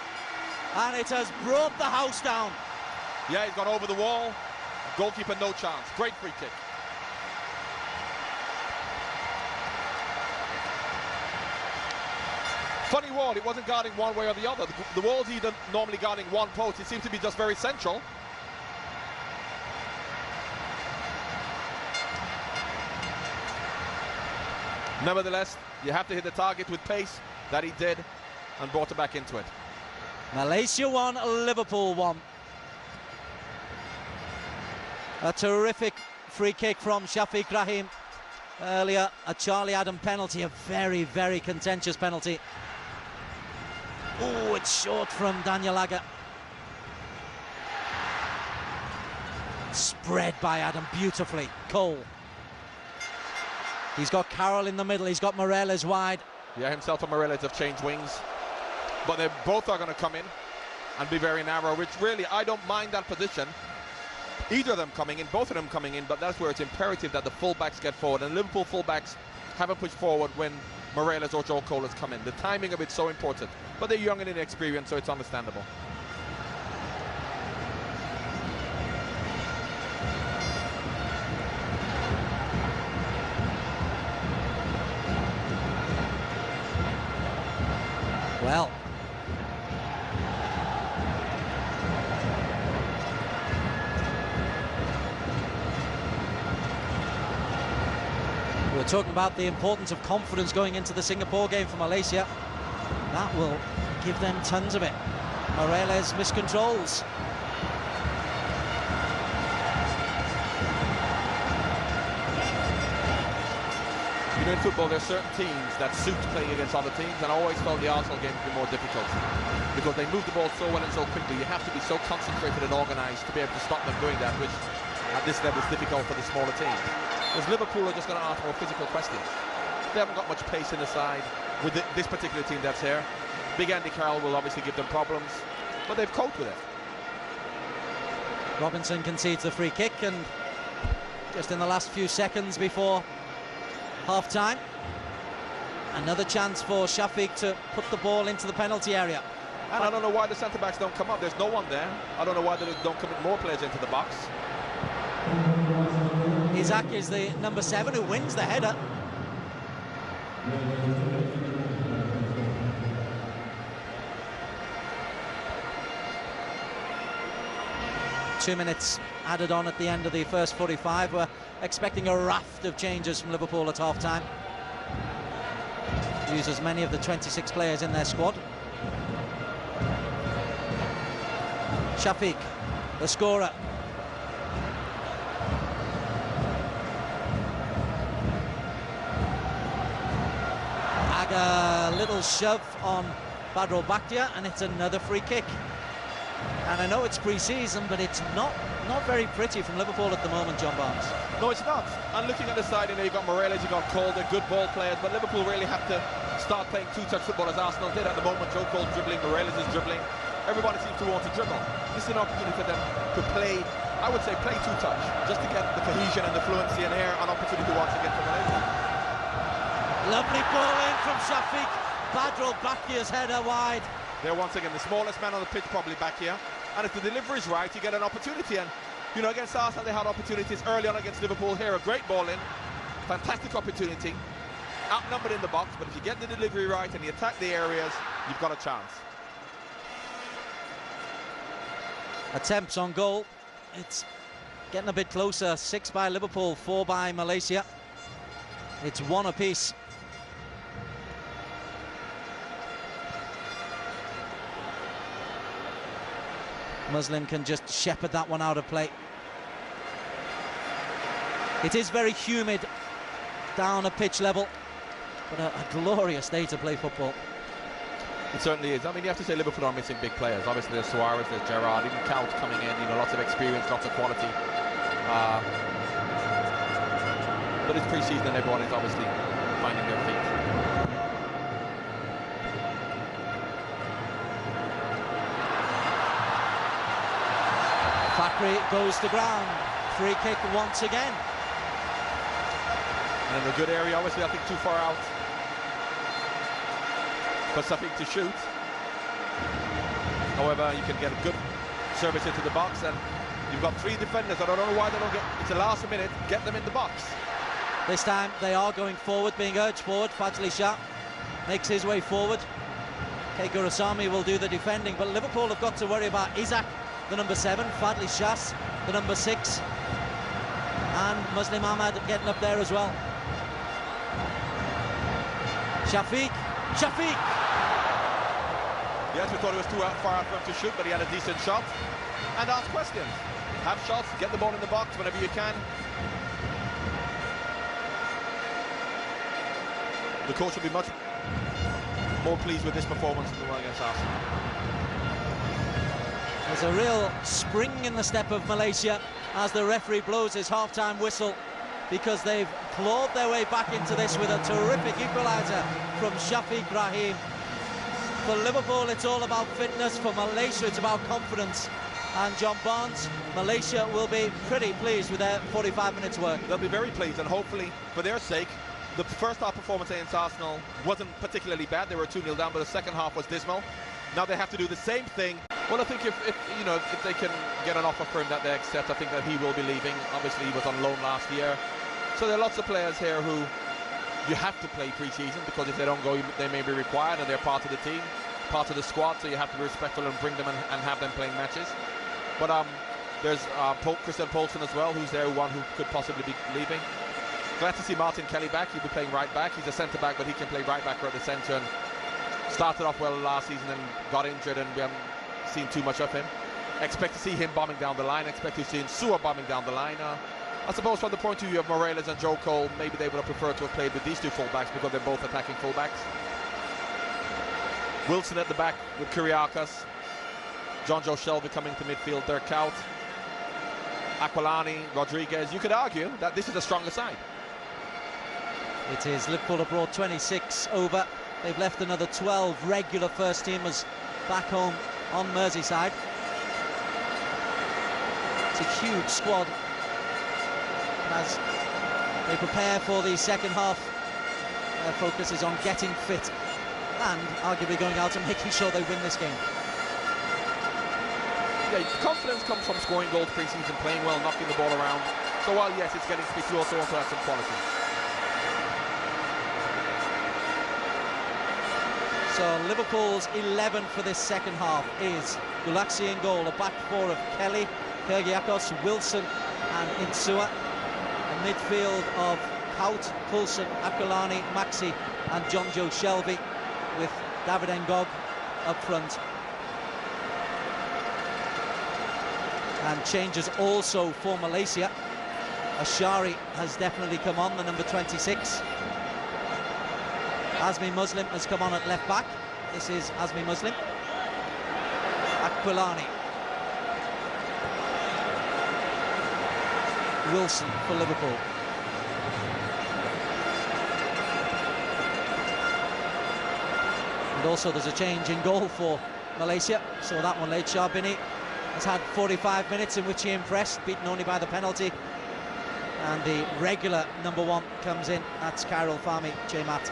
and it has brought the house down. Yeah, he's gone over the wall. Goalkeeper, no chance. Great free kick. Funny wall, it wasn't guarding one way or the other. The wall's either normally guarding one post. It seems to be just very central. Nevertheless, you have to hit the target with pace. That he did, and brought it back into it. Malaysia 1, Liverpool 1. A terrific free kick from Shafiq Rahim. Earlier, a Charlie Adam penalty, a very, very contentious penalty. Oh, it's short from Daniel Agger. Spread by Adam beautifully. Cole. He's got Carroll in the middle, he's got Morelos wide. Yeah, himself and Morelos have changed wings. But they both are going to come in and be very narrow, which really, I don't mind that position. Either of them coming in, both of them coming in, but that's where it's imperative that the fullbacks get forward. And Liverpool fullbacks haven't pushed forward when Morelos or Joe Cole has come in. The timing of it's so important. But they're young and inexperienced, so it's understandable. Well, we were talking about the importance of confidence going into the Singapore game for Malaysia. That will give them tons of it. Morelos miscontrols. You know, in football, there are certain teams that suit playing against other teams, and I always felt the Arsenal game to be more difficult because they move the ball so well and so quickly. You have to be so concentrated and organised to be able to stop them doing that, which at this level is difficult for the smaller teams. Because Liverpool are just going to ask more physical questions. They haven't got much pace in the side with this particular team that's here. Big Andy Carroll will obviously give them problems, but they've coped with it. Robinson concedes the free kick, and just in the last few seconds before half-time, another chance for Shafiq to put the ball into the penalty area. And I don't know why the centre-backs don't come up. There's no one there. I don't know why they don't commit more players into the box. Isaac is the number 7 who wins the header. Two minutes added on at the end of the first 45. We're expecting a raft of changes from Liverpool at half-time. Use as many of the 26 players in their squad. Shafiq, the scorer. A little shove on Badro Bakhtia, and it's another free kick. And I know it's pre-season, but it's not very pretty from Liverpool at the moment, John Barnes. No, it's not. And looking at the side, you know, you've got Morelos, you've got Cole, they're good ball players, but Liverpool really have to start playing two-touch football as Arsenal did at the moment. Joe Cole dribbling, Morelos is dribbling. Everybody seems to want to dribble. This is an opportunity for them to play, I would say, play two-touch, just to get the cohesion and the fluency and air, an opportunity once again for Malaysia. Lovely ball in from Shafiq. Badro Bakhtia's header wide. They're once again the smallest man on the pitch probably back here. And if the delivery is right, you get an opportunity. And, you know, against Arsenal, they had opportunities early on against Liverpool. Here, a great ball in. Fantastic opportunity. Outnumbered in the box, but if you get the delivery right and you attack the areas, you've got a chance. Attempts on goal. It's getting a bit closer. 6 by Liverpool, 4 by Malaysia. It's 1 apiece. Muslim can just shepherd that one out of play. It is very humid down at pitch level, but a glorious day to play football. It certainly is. I mean, you have to say Liverpool are missing big players. Obviously, there's Suarez, there's Gerrard, even Couch coming in, you know, lots of experience, lots of quality. But it's pre-season and everyone is obviously finding their feet. Fakri goes to ground. Free kick once again. And in a good area, obviously, I think too far out for Shafiq to shoot. However, you can get a good service into the box, and you've got 3 defenders. I don't know why they don't get, it's the last minute, get them in the box. This time they are going forward, being urged forward. Fajli Shah makes his way forward. K. Gurasami will do the defending, but Liverpool have got to worry about Isaac, the number 7, Fadli Shah, the number 6, and Muslim Ahmad getting up there as well. Shafiq. Yes, we thought it was too far out for him to shoot, but he had a decent shot. And ask questions. Have shots, get the ball in the box whenever you can. The coach will be much more pleased with this performance than the one against Arsenal. There's a real spring in the step of Malaysia as the referee blows his half-time whistle, because they've clawed their way back into this with a terrific equaliser from Shafiq Rahim. For Liverpool, it's all about fitness. For Malaysia, it's about confidence. And John Barnes, Malaysia will be pretty pleased with their 45 minutes work. They'll be very pleased, and hopefully, for their sake, the first half performance against Arsenal wasn't particularly bad. They were 2-0 down, but the second half was dismal. Now they have to do the same thing. Well, I think if you know, if they can get an offer for him that they accept, I think that he will be leaving. Obviously, he was on loan last year. So there are lots of players here who you have to play pre-season, because if they don't go, they may be required, and they're part of the team, part of the squad, so you have to be respectful and bring them and have them playing matches. But there's Christian Poulsen as well, who's there, one who could possibly be leaving. Glad to see Martin Kelly back. He'll be playing right back. He's a centre-back, but he can play right back or at the centre, and started off well last season and got injured, and we haven't seen too much of him. Expect to see him bombing down the line. Expect to see Insua bombing down the line. I suppose from the point of view of Morelos and Joe Cole, maybe they would have preferred to have played with these 2 fullbacks, because they're both attacking fullbacks. Wilson at the back with Kyriakos. John Joe Shelby coming to midfield. Dirk Kuyt, Aquilani, Rodriguez. You could argue that this is a stronger side. It is. Liverpool have brought 26 over. They've left another 12 regular first teamers back home on Merseyside. It's a huge squad. As they prepare for the second half, their focus is on getting fit and arguably going out and making sure they win this game. Yeah, confidence comes from scoring goals pre-season, playing well, knocking the ball around. So while yes, it's getting speed, you also have some quality. So Liverpool's 11 for this second half is Gulaxi in goal, a back four of Kelly, Kyrgiakos, Wilson and Insua. A midfield of Hout, Poulsen, Aquilani, Maxi and John Joe Shelby, with David Ngog up front. And changes also for Malaysia. Ashari has definitely come on, the number 26. Azmi Muslim has come on at left back. This is Azmi Muslim. Aquilani. Wilson for Liverpool. And also there's a change in goal for Malaysia. So that one late. Sharbini has had 45 minutes in which he impressed, beaten only by the penalty. And the regular number one comes in. That's Kyril Fahmy J-Mat,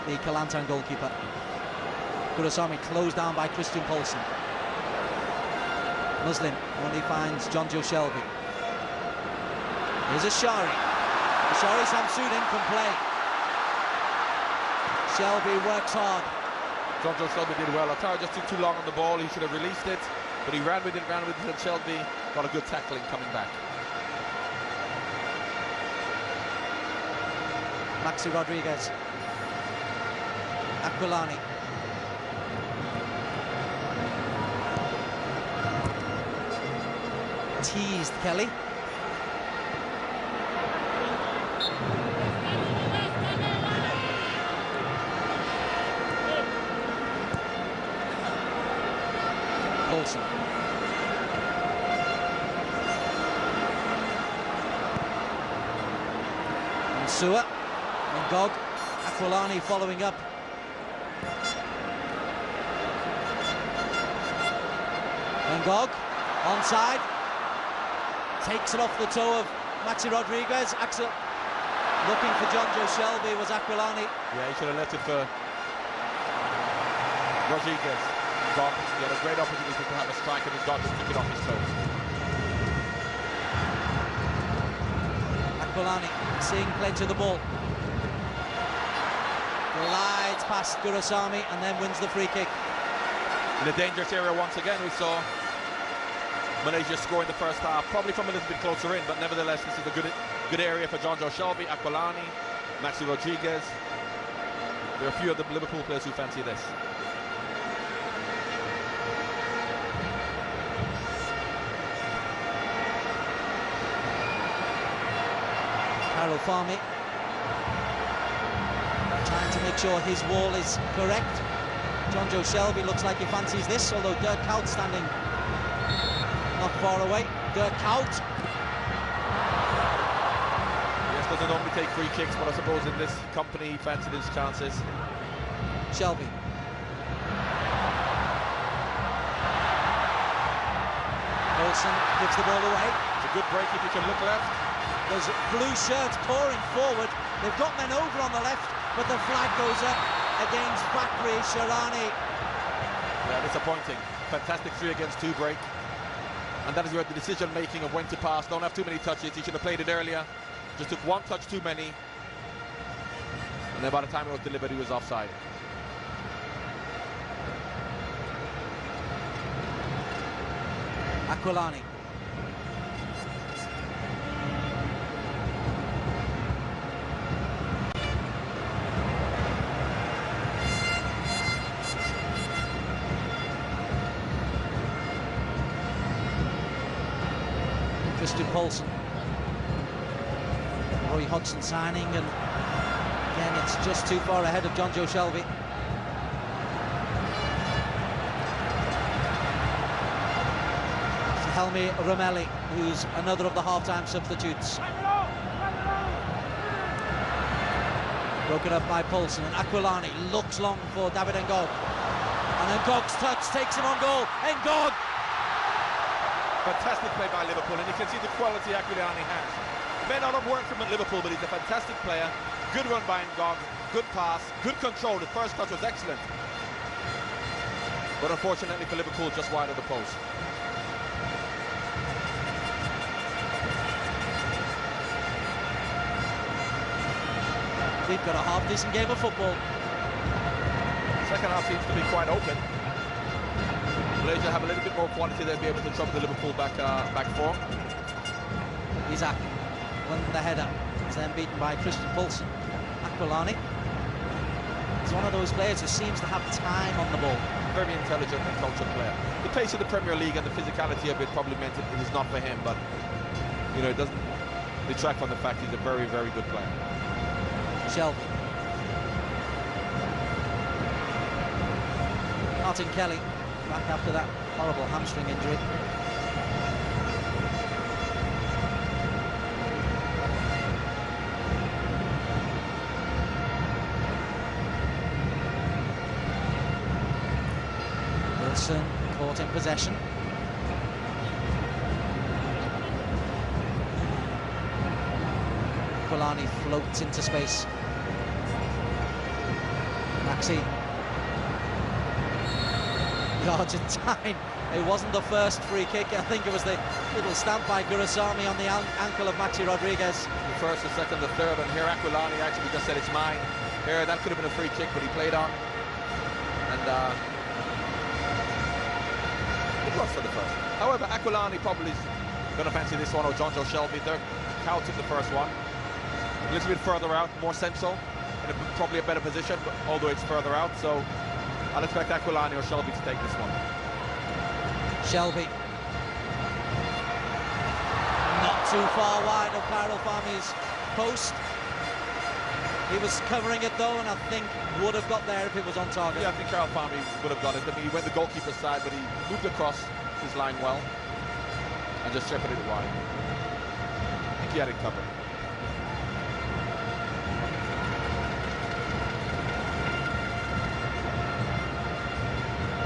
the Kelantan goalkeeper. Kurasami closed down by Christian Poulsen. Muslim only finds John Joe Shelby. Here's Ashari. Ashari Samsudin can play. Shelby works hard. John Joe Shelby did well. Atara just took too long on the ball. He should have released it, but he ran with it, and Shelby got a good tackling coming back. Maxi Rodriguez. Aquilani. Teased Kelly. Poulsen. Insua. Ngog. Aquilani following up. Ngog, onside, takes it off the toe of Maxi Rodriguez. Axel looking for John Joe Shelby, was Aquilani. Yeah, he should have left it for Rodriguez. Ngog, he had a great opportunity to have a strike and Ngog just took it off his toe. Aquilani seeing plenty of the ball. Glides past Gurasami and then wins the free kick. In a dangerous area once again, we saw Malaysia score in the first half, probably from a little bit closer in, but nevertheless this is a good area for John Joe Shelby, Aquilani, Maxi Rodriguez. There are a few of the Liverpool players who fancy this. Kyril Fahmy trying to make sure his wall is correct. John Joe Shelby looks like he fancies this, although Dirk Kuyt standing not far away. Dirk Kuyt. Yes, doesn't normally take free kicks, but I suppose in this company he fancied his chances. Shelby. Poulsen gives the ball away. It's a good break if you can look left. There's blue shirts pouring forward. They've got men over on the left, but the flag goes up against Fakri Sharani. Yeah, disappointing. Fantastic 3-against-2 break. And that is where the decision making of when to pass, don't have too many touches. He should have played it earlier. Just took one touch too many. And then by the time it was delivered, he was offside. Aquilani. Christian Poulsen. Roy Hodgson signing, and again it's just too far ahead of John Joe Shelby. Helmi Ramelli, who's another of the half-time substitutes. Broken up by Poulsen, and Aquilani looks long for David Ngog. And Ngog's touch takes him on goal. Ngog! Fantastic play by Liverpool, and you can see the quality Aquilani has. He may not have worked from at Liverpool, but he's a fantastic player. Good run by Ngog, good pass, good control. The first touch was excellent. But unfortunately for Liverpool, just wide of the post. We've got a half-decent game of football. Second half seems to be quite open. Malaysia have a little bit more quality. They'll be able to trouble the Liverpool back four. Isaac won the header. He's then beaten by Christian Poulsen. Aquilani is one of those players who seems to have time on the ball. Very intelligent and cultured player. The pace of the Premier League and the physicality of it probably meant it is not for him, but you know, it doesn't detract from the fact he's a very, very good player. Shelby. Martin Kelly back after that horrible hamstring injury. Wilson caught in possession. Aquilani floats into space. Maxi. The Argentine. It wasn't the first free kick. I think it was the little stamp by Gurasami on the ankle of Maxi Rodriguez. The first, the second, the third, and here Aquilani actually just said it's mine. Here, that could have been a free kick, but he played on. And it was for the first. However, Aquilani probably is going to fancy this one, or John Joe Shelby. They're counting the first one. A little bit further out, more central, in probably a better position, but although it's further out, so I'll expect Aquilani or Shelby to take this one. Shelby. Not too far wide of Carol Farmi's post. He was covering it though, and I think would have got there if it was on target. Yeah, I think Carol Farmi would have got it. I mean, he went the goalkeeper's side, but he moved across his line well and just shepherded it wide. I think he had it covered.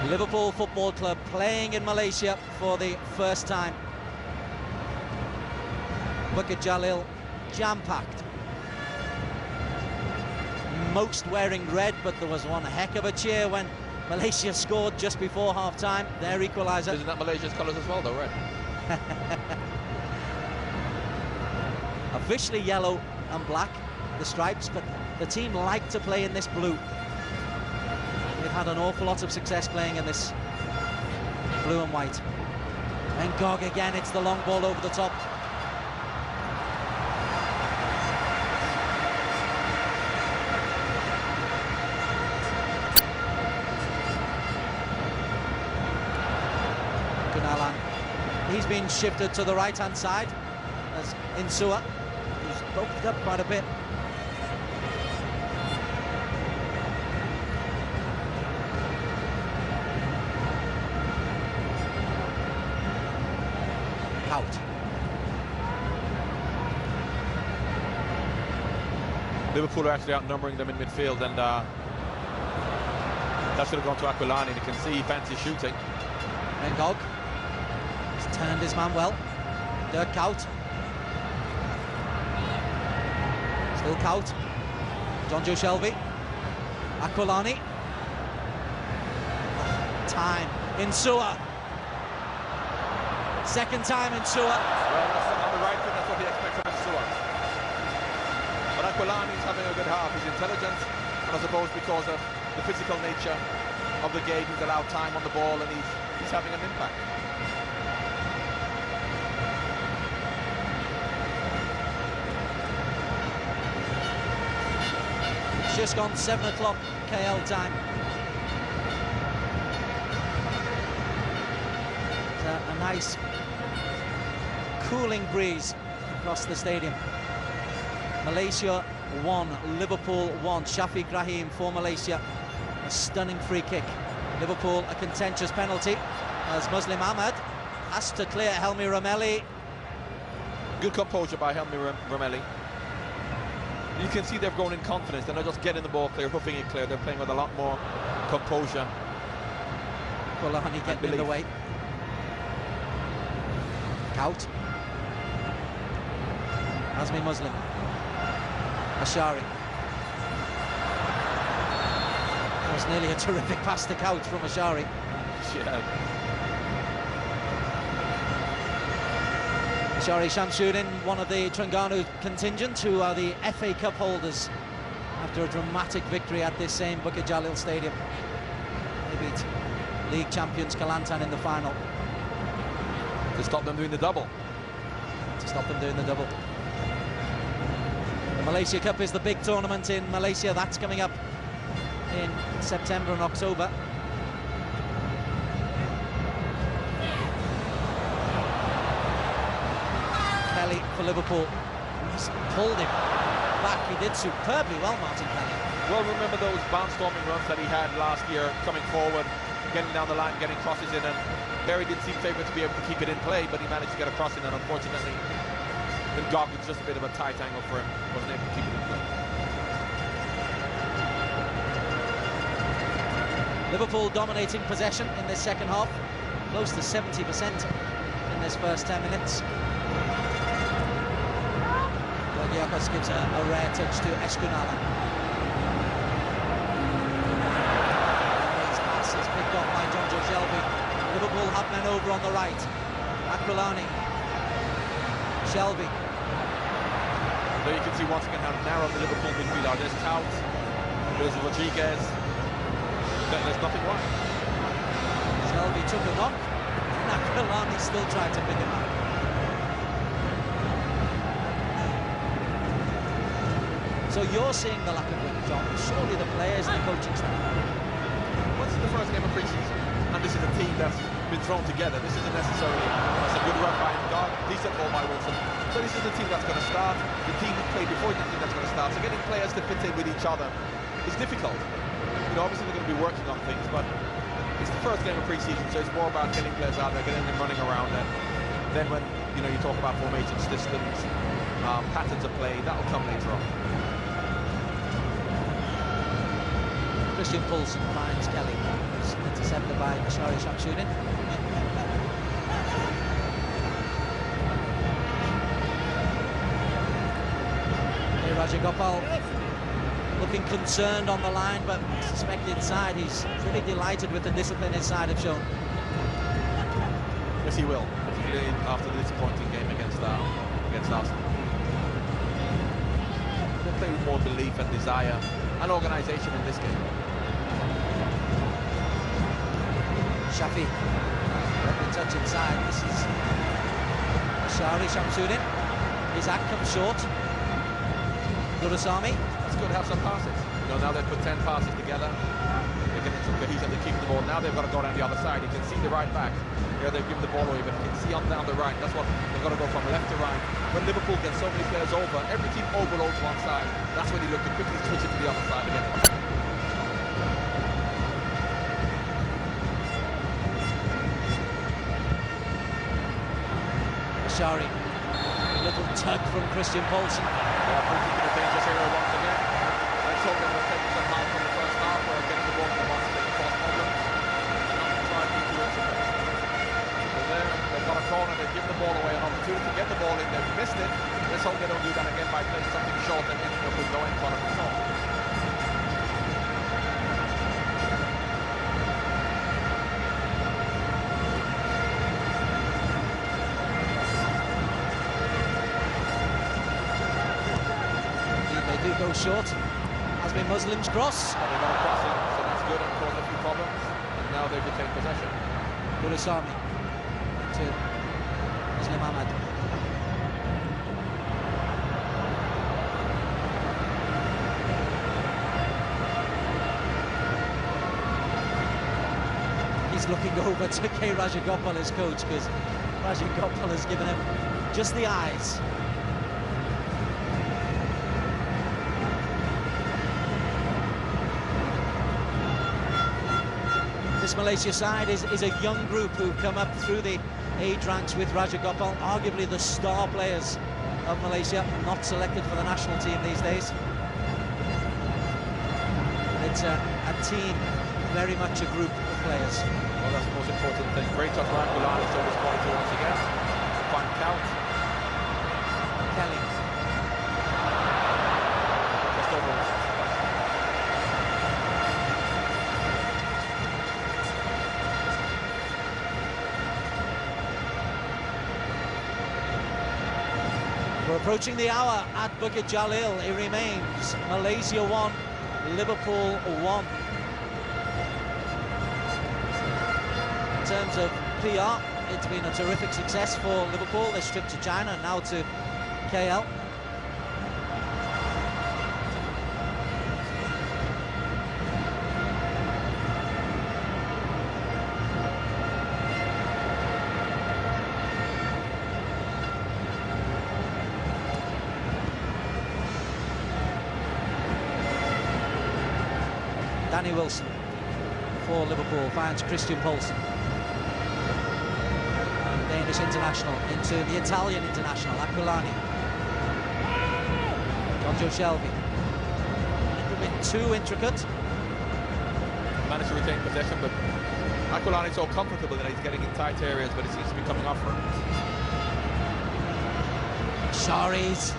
Liverpool Football Club playing in Malaysia for the first time. Bukit Jalil jam-packed. Most wearing red, but there was one heck of a cheer when Malaysia scored just before half-time. Their equaliser. Isn't that Malaysia's colours as well, though, red? Officially yellow and black, the stripes, but the team like to play in this blue. They've had an awful lot of success playing in this blue and white. And Gog again, it's the long ball over the top. Kunalan. He's been shifted to the right-hand side as Insua, who's bulked up quite a bit. Out. Liverpool are actually outnumbering them in midfield, and that should have gone to Aquilani, and you can see he fancies shooting. And Gog has turned his man well. Dirk Kuyt. Still Kuyt. John Joe Shelby. Aquilani. Oh, time. Insua. Second time Insua. Well, that's on the right foot, that's what he expects from Insua. But Aquilani's having a good half. He's intelligent, and I suppose because of the physical nature of the game, he's allowed time on the ball, and he's having an impact. It's just gone 7 o'clock KL time. It's a nice cooling breeze across the stadium. Malaysia 1, Liverpool 1. Shafiq Rahim for Malaysia. A stunning free kick. Liverpool a contentious penalty as Muslim Ahmad has to clear Helmi Ramelli. Good composure by Helmi Ramelli. You can see they've grown in confidence. They're not just getting the ball clear, hoofing it clear. They're playing with a lot more composure. Kulahani getting in the way. Out. Azmi Muslim. Ashari. That was nearly a terrific pass to Kuyt from Ashari. Yeah. Ashari Shamsuddin, one of the Terengganu contingent, who are the FA Cup holders after a dramatic victory at this same Bukit Jalil Stadium. They beat league champions Kelantan in the final. To stop them doing the double. The Malaysia Cup is the big tournament in Malaysia. That's coming up in September and October. Kelly for Liverpool. He's pulled him back. He did superbly well, Martin Kelly. Well, remember those barnstorming runs that he had last year, coming forward, getting down the line, getting crosses in, and Perry didn't seem favoured to be able to keep it in play, but he managed to get a cross in, and unfortunately, the Gog was just a bit of a tight angle for him, wasn't able to keep it in play. Liverpool dominating possession in this second half, close to 70% in this first 10 minutes. Giakos gives a rare touch to Eskunala. His pass is picked off by Jonjo Shelby. Liverpool have men over on the right. Aquilani. Shelby. There you can see once again how narrow the Liverpool midfield are. There's Tout, there's Rodriguez. There's nothing wide. Shelby took a knock, and Aquilani still tried to pick him up. So you're seeing the lack of width, John. Surely the players and the coaching staff. Well, this is the first game of pre-season, and this is a team that's been thrown together. This isn't necessarily a good run by Gog, decent ball by Wilson. So this is the team that's going to start. The team who played before the team that's going to start. So getting players to fit in with each other is difficult. You know, obviously they're going to be working on things, but it's the first game of pre-season, so it's more about getting players out there, getting them running around, and then when you talk about formation systems, patterns of play, that'll come later on. Christian Poulsen finds Kelly. He's intercepted by Shari Shamsuddin. Rajagopal looking concerned on the line, but I suspect inside he's pretty delighted with the discipline his side have shown. Yes, he will, particularly after the disappointing game against Arsenal. They play with more belief and desire and organisation in this game. Shafi, lovely touch inside. This is Shari Shamsuddin. His act comes short. Durasami. It's good to have some passes. Now they've put 10 passes together. They're getting some cohesion, they're keeping the ball. Now they've got to go down the other side. You can see the right back. Here they've given the ball away, but you can see on down the right. That's what they've got to go from left to right. When Liverpool gets so many players over, every team overloads one side. That's when you look to quickly switch it to the other side again. Shari. Little tug from Christian Poulsen. Yeah, free kick in the dangerous area once again. Let's hope they're going to take some time from the first half where getting the ball from once they cause problems. And not try and beat you into it. So there, they've got a corner, they've given the ball away, an opportunity to get the ball in, they've missed it. Let's hope they don't do that again by playing something short and ending up with no end product at all. Go short. Has been Muslim's cross. But they're not crossing, so that's good and caused a few problems. And now they've retained possession. Durasami to Muslim Ahmad. He's looking over to K. Rajagopal, his coach, because Rajagopal has given him just the eyes. This Malaysia side is a young group who've come up through the age ranks with Rajagopal, arguably the star players of Malaysia, not selected for the national team these days. It's a team, very much a group of players. Well, that's the most important thing. Great touch by Aquilani, showed his quality once again. Fine count. Kelly. Just over. We're approaching the hour at Bukit Jalil. It remains Malaysia 1, Liverpool 1. In terms of PR, it's been a terrific success for Liverpool. This trip to China, now to KL. Danny Wilson for Liverpool finds Christian Poulsen. Danish international into the Italian international, Aquilani. Jonjo Shelvey. A little bit too intricate. Managed to retain possession, but Aquilani's so comfortable that he's getting in tight areas, but it seems to be coming off for him. Shari's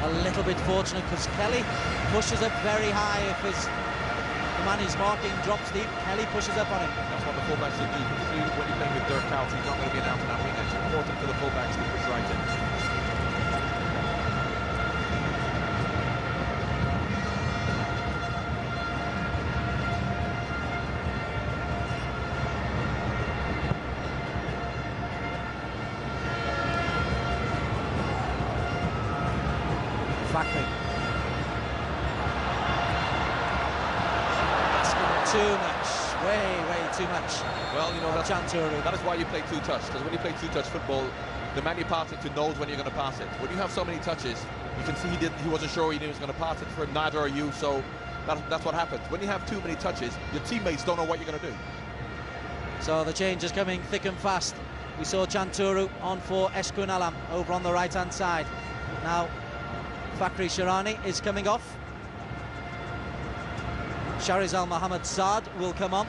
a little bit fortunate because Kelly pushes up very high. If the man he's marking drops deep, Kelly pushes up on him. That's what the fullback should do, particularly when you're playing with Dirk Kuyt. He's not going to be an out-and-out winger. It's important for the fullbacks to push right in. Factory. Too much, way too much. Well, you know, that is why you play two-touch, because when you play two-touch football, the man you pass it to knows when you're going to pass it. When you have so many touches, you can see he wasn't sure he was going to pass it for him, neither are you, so that's what happens. When you have too many touches, your teammates don't know what you're going to do. So the change is coming thick and fast. We saw Chanturu on for Esquinalam over on the right-hand side. Now, Fakhri Sharani is coming off. Sharizal Mohammed Saad will come on.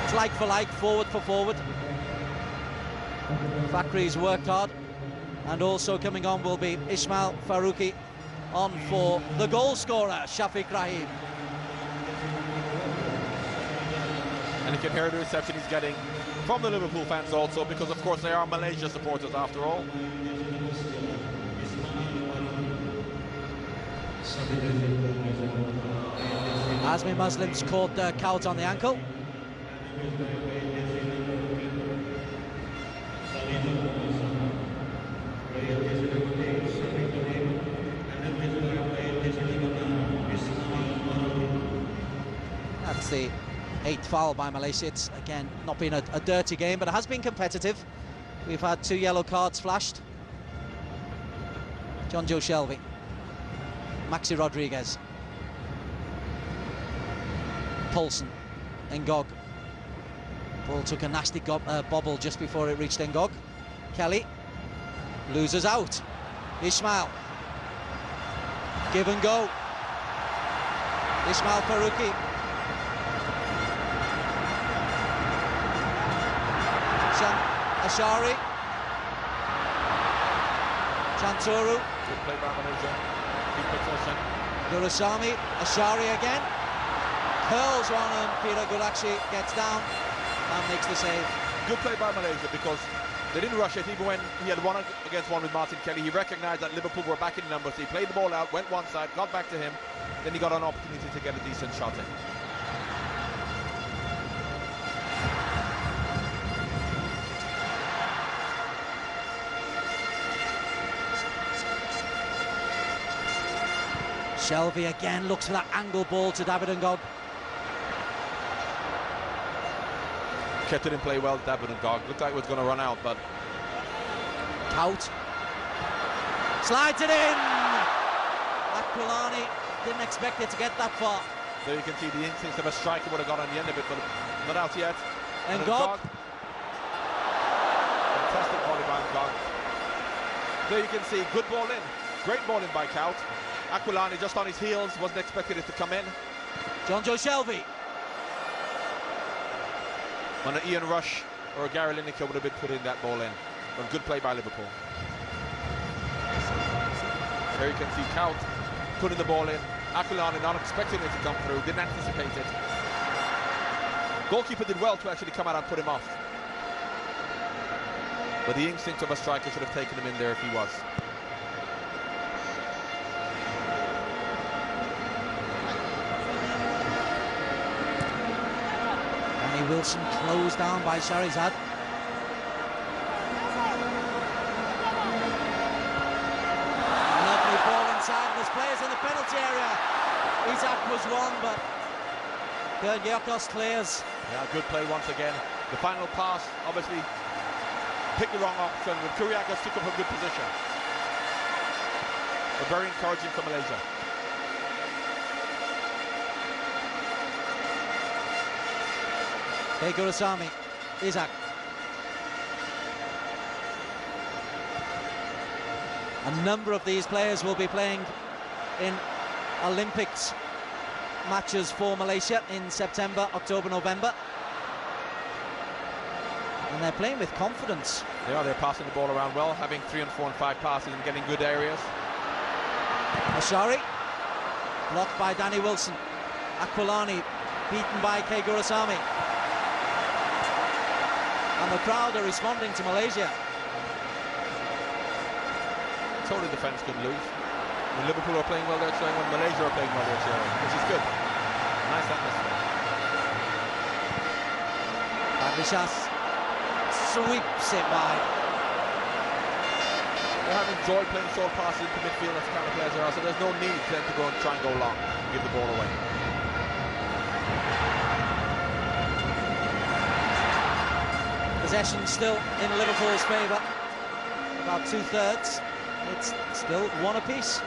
It's like for like, forward for forward. Fakhri's worked hard. And also coming on will be Ismail Faruqi on for the goal scorer, Shafiq Rahim. And you can hear the reception he's getting from the Liverpool fans also, because of course they are Malaysia supporters after all. Azmi Muslims caught Kuyt on the ankle. That's the 8th foul by Malaysia. It's again not been a dirty game, but it has been competitive. We've had 2 yellow cards flashed. Jonjo Shelvey, Maxi Rodriguez, Poulsen, Ngog. Ball took a nasty bobble just before it reached Ngog. Kelly loses out. Ismail, give and go. Ismail Faruqi. Ashari, Chanturu, good play by Malaysia, keep possession. Gurusamy, Ashari again, curls one and Peter Gulakshi gets down and makes the save. Good play by Malaysia, because they didn't rush it. Even when he had 1-against-1 with Martin Kelly, he recognised that Liverpool were back in numbers. He played the ball out, went one side, got back to him, then he got an opportunity to get a decent shot in. Shelvey again looks for that angle ball to David Ngog. Kept it in play well, David Ngog. Looked like it was going to run out, but... Kuyt slides it in! Aquilani didn't expect it to get that far. There you can see the instincts of a striker would have got on the end of it, but not out yet. Ngog. Fantastic volley by Ngog. There you can see, good ball in. Great ball in by Kuyt. Aquilani just on his heels, wasn't expecting it to come in. Jonjo Shelvey. When an Ian Rush or a Gary Lineker would have been putting that ball in. But good play by Liverpool. There you can see Kuyt putting the ball in. Aquilani not expecting it to come through, didn't anticipate it. Goalkeeper did well to actually come out and put him off. But the instinct of a striker should have taken him in there if he was. Danny Wilson closed down by Shahrizad. Lovely ball inside, and there's players in the penalty area. Isaac was one, but Kyrgiakos clears. Yeah, good play once again. The final pass, obviously, picked the wrong option, but Kyrgiakos took up a good position. But very encouraging for Malaysia. Gurusami, Isaac. A number of these players will be playing in Olympics matches for Malaysia in September, October, November. And they're playing with confidence. Yeah, they're passing the ball around well, having 3 and 4 and 5 passes and getting good areas. Ashari, blocked by Danny Wilson. Aquilani, beaten by Gurusami. And the crowd are responding to Malaysia. Totally defence couldn't lose. When Liverpool are playing well, they're cheering. When Malaysia are playing well, they're cheering, which is good. Nice atmosphere. Bagdishas sweeps it wide. They have enjoyed playing short passes into midfield as kind of players are, so there's no need for them to go and try and go long and give the ball away. Possession still in Liverpool's favour, about 2/3. It's still one apiece.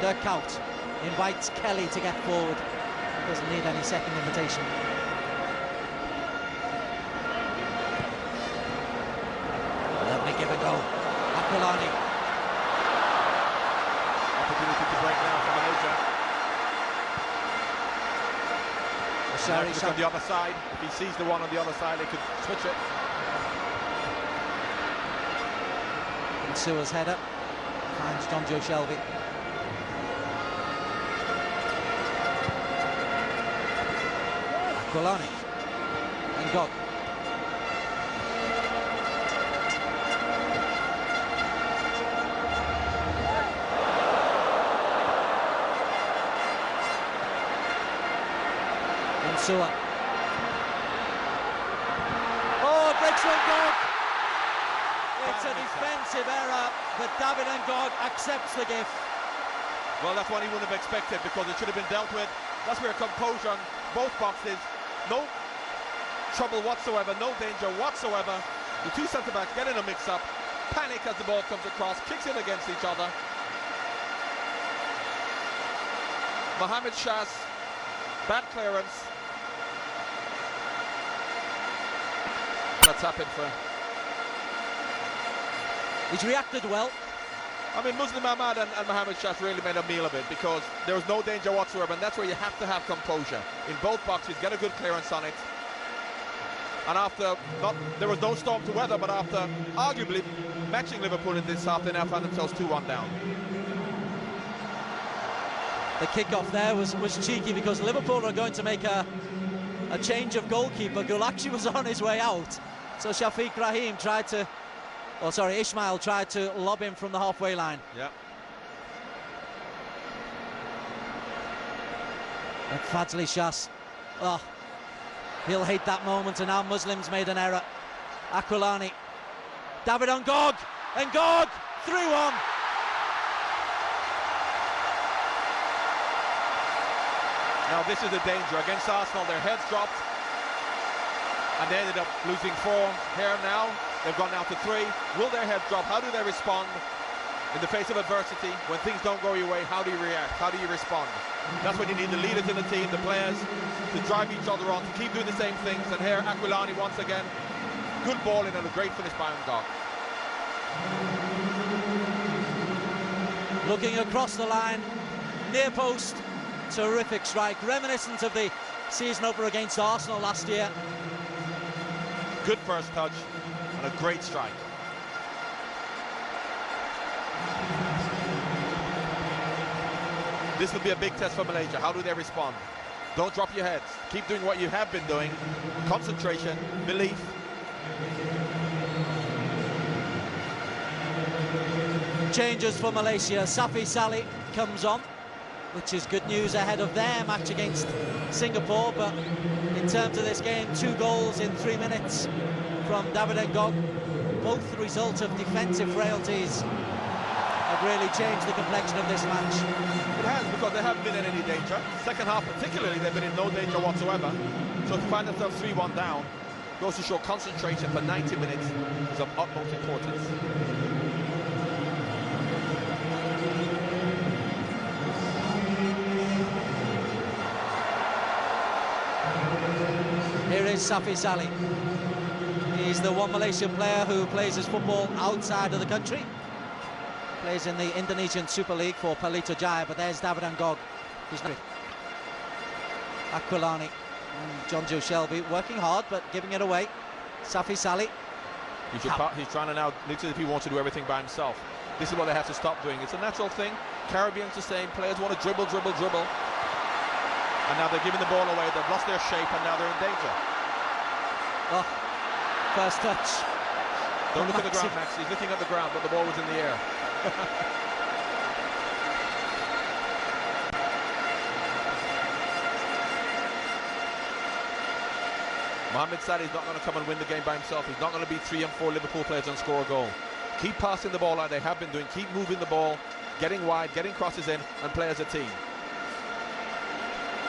Dirk Kuyt invites Kelly to get forward. Doesn't need any second invitation. Lovely give and go. Aquilani. Opportunity to break now for Malaysia. On the other side. If he sees the one on the other side, he could switch it. And Sua's header finds John Joe Shelby. Aquilani. And Gog. Sua. Oh, breaks one Gog. It's a defensive error, but David Ngog accepts the gift. Well, that's what he wouldn't have expected, because it should have been dealt with. That's where composure on both boxes. No trouble whatsoever, no danger whatsoever. The two centre-backs get in a mix-up, panic as the ball comes across, kicks in against each other. Mohamed Shah's bad clearance. That's happened for. He's reacted well. I mean, Muslim Ahmad and Mohamed Shah really made a meal of it, because there was no danger whatsoever, and that's where you have to have composure. In both boxes, get a good clearance on it. And after, there was no storm to weather, but after arguably matching Liverpool in this half, they now found themselves 2-1 down. The kick-off there was cheeky, because Liverpool are going to make a change of goalkeeper. Gulakshi was on his way out, so Shafiq Rahim tried to, Ismail tried to lob him from the halfway line. Yeah. But Fazli Shahs, oh, he'll hate that moment, and now Muslims made an error. Aquilani, David Ngog, Ngog, 3-1. Now this is the danger. Against Arsenal, their heads dropped and they ended up losing 4. Here now, they've gone down to 3. Will their heads drop? How do they respond in the face of adversity? When things don't go your way, how do you react? How do you respond? That's when you need the leaders in the team, the players, to drive each other on, to keep doing the same things. And here, Aquilani once again, good ball in and a great finish by Ngog. Looking across the line, near post, terrific strike, reminiscent of the season opener against Arsenal last year. Good first touch and a great strike. This will be a big test for Malaysia. How do they respond? Don't drop your heads. Keep doing what you have been doing. Concentration, belief. Changes for Malaysia. Safi Salih comes on, which is good news ahead of their match against Singapore. But in terms of this game, 2 goals in 3 minutes from David Ngog, both the result of defensive frailties, have really changed the complexion of this match. It has, because they haven't been in any danger. Second half particularly, they've been in no danger whatsoever. So to find themselves 3-1 down goes to show concentration for 90 minutes is of utmost importance. Here is Safi Salih. He's the one Malaysian player who plays his football outside of the country. Plays in the Indonesian Super League for Pelita Jaya, but there's David Ngog. He's not. Aquilani and John Joe Shelby working hard, but giving it away. Safi Salih. He's trying to now, literally, if he wants to do everything by himself. This is what they have to stop doing. It's a natural thing. Caribbean's the same. Players want to dribble, dribble, dribble. And now they're giving the ball away. They've lost their shape, and now they're in danger. Oh, first touch. Don't look at the ground, Max. He's looking at the ground, but the ball was in the air. Mohamed Salih's not going to come and win the game by himself. He's not going to beat 3 and 4 Liverpool players and score a goal. Keep passing the ball like they have been doing. Keep moving the ball, getting wide, getting crosses in, and play as a team.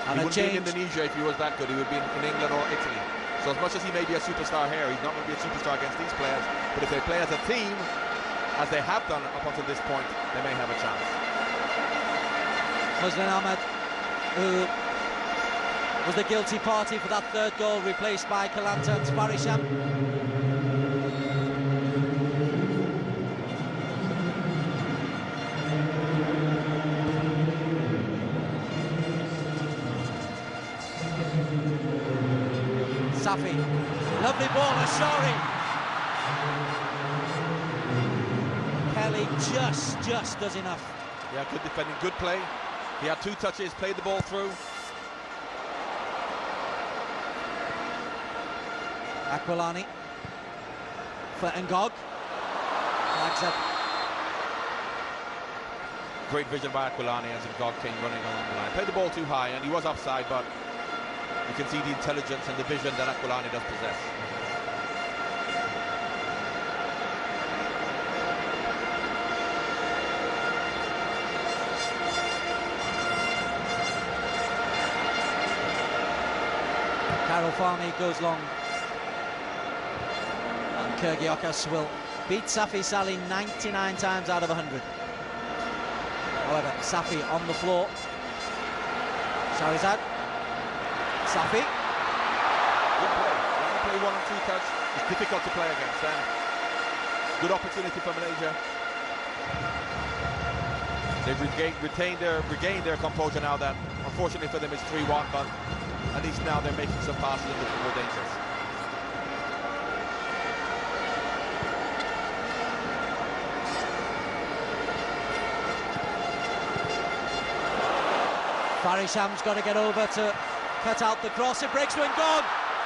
And he wouldn't be in Indonesia if he was that good. He would be in England or Italy. So as much as he may be a superstar here, he's not going to be a superstar against these players. But if they play as a team, as they have done up until this point, they may have a chance. Muslim Ahmed, who was the guilty party for that 3rd goal, replaced by Kelantan's Farisham. Safi, lovely ball, Ashari. Kelly just does enough. Yeah, good defending, good play. He had 2 touches, played the ball through. Aquilani for Ngog. Flags up. Great vision by Aquilani as Ngog came running along the line. Played the ball too high, and he was offside, but you can see the intelligence and the vision that Aquilani does possess. Karol Fahmy goes long. And Kyrgiakos will beat Safi Salih 99 times out of 100. However, Safi on the floor. Shahrizad. Safi. Good play. When you play 1 and 2 touch, it's difficult to play against them. Good opportunity for Malaysia. They've regained their composure now. That unfortunately for them it's 3-1, but at least now they're making some passes and looking more dangerous. Farisham's got to get over to cut out the cross. It breaks to Ngog.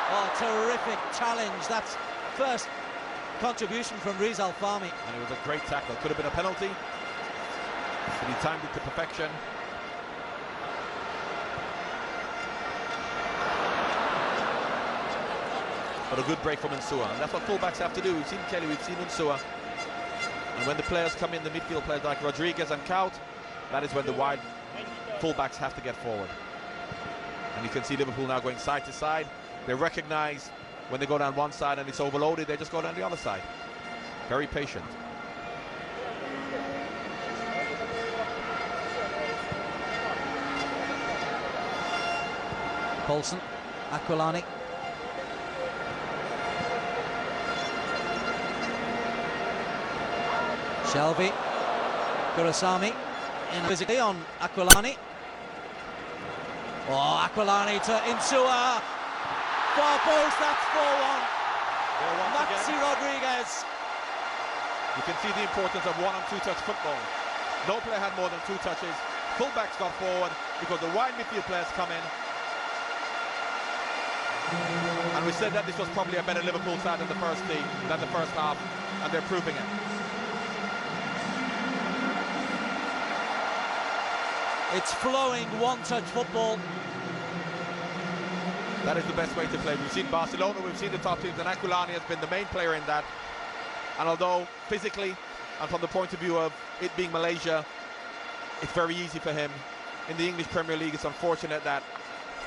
Oh, terrific challenge. That's first contribution from Rizal Fahmy. And it was a great tackle. Could have been a penalty, but he timed it to perfection. But a good break from Insua, and that's what fullbacks have to do. We've seen Kelly, we've seen Insua. And when the players come in, the midfield players like Rodriguez and Kaut, that is when the wide fullbacks have to get forward. And you can see Liverpool now going side to side. They recognise when they go down one side and it's overloaded, they just go down the other side. Very patient. Paulson, Aquilani. Shelby, Kurasami in physically on Aquilani. Oh, Aquilani to Insua. Far post, that's 4-1. Maxi Rodriguez. You can see the importance of 1 and 2 touch football. No player had more than 2 touches. Full-backs got forward because the wide midfield players come in. And we said that this was probably a better Liverpool side than the first half, and they're proving it. It's flowing one-touch football. That is the best way to play. We've seen Barcelona, we've seen the top teams, and Aquilani has been the main player in that. And although physically, and from the point of view of it being Malaysia, it's very easy for him. In the English Premier League, it's unfortunate that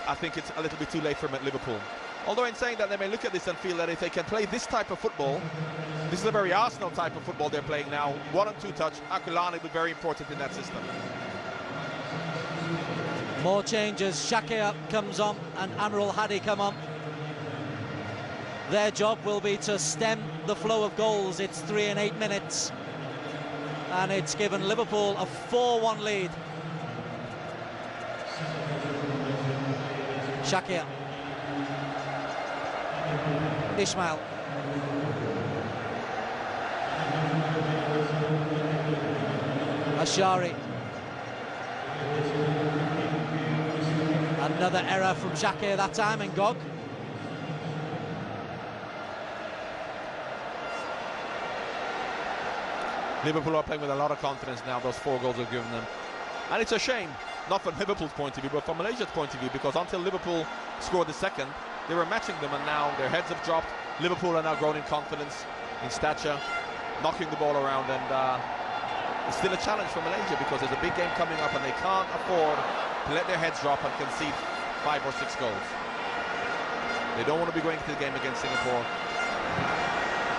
I think it's a little bit too late for him at Liverpool. Although in saying that, they may look at this and feel that if they can play this type of football, this is a very Arsenal type of football they're playing now, 1 and 2 touch, Aquilani will be very important in that system. More changes. Shakir comes on and Amrul Hadi come on. Their job will be to stem the flow of goals. It's 3 and 8 minutes. And it's given Liverpool a 4-1 lead. Shakir. Ismail. Ashari. Another error from Shakir that time, and Gog. Liverpool are playing with a lot of confidence now. Those 4 goals have given them. And it's a shame, not from Liverpool's point of view, but from Malaysia's point of view, because until Liverpool scored the second, they were matching them, and now their heads have dropped. Liverpool are now grown in confidence, in stature, knocking the ball around, and it's still a challenge for Malaysia because there's a big game coming up and they can't afford to let their heads drop and concede 5 or 6 goals. They don't want to be going to the game against Singapore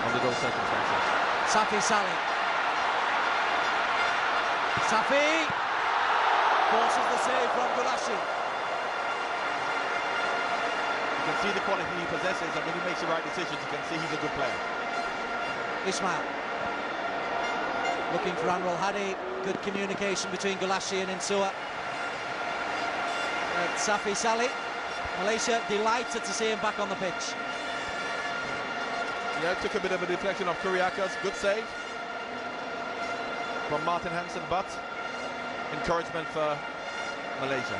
under those circumstances. Safi Saleh. Safi forces the save from Gulashi. You can see the quality he possesses, and when he makes the right decisions, you can see he's a good player. Ismail. Looking for Amrul Hadi. Good communication between Gulashi and Insua. Safi Saleh. Malaysia delighted to see him back on the pitch. Yeah, took a bit of a deflection of Kuriakas. Good save from Martin Hansen, but encouragement for Malaysia.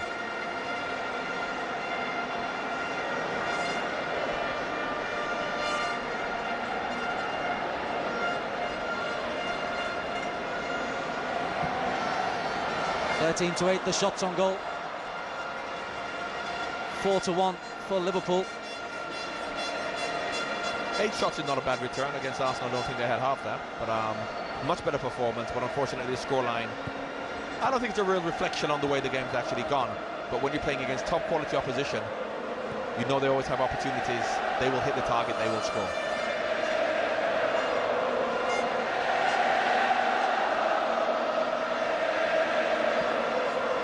(13-8) the shots on goal. 4-1 for Liverpool. 8 shots is not a bad return against Arsenal. I don't think they had half that, but much better performance. But unfortunately, the scoreline, I don't think it's a real reflection on the way the game's actually gone. But when you're playing against top quality opposition, you know they always have opportunities. They will hit the target, they will score.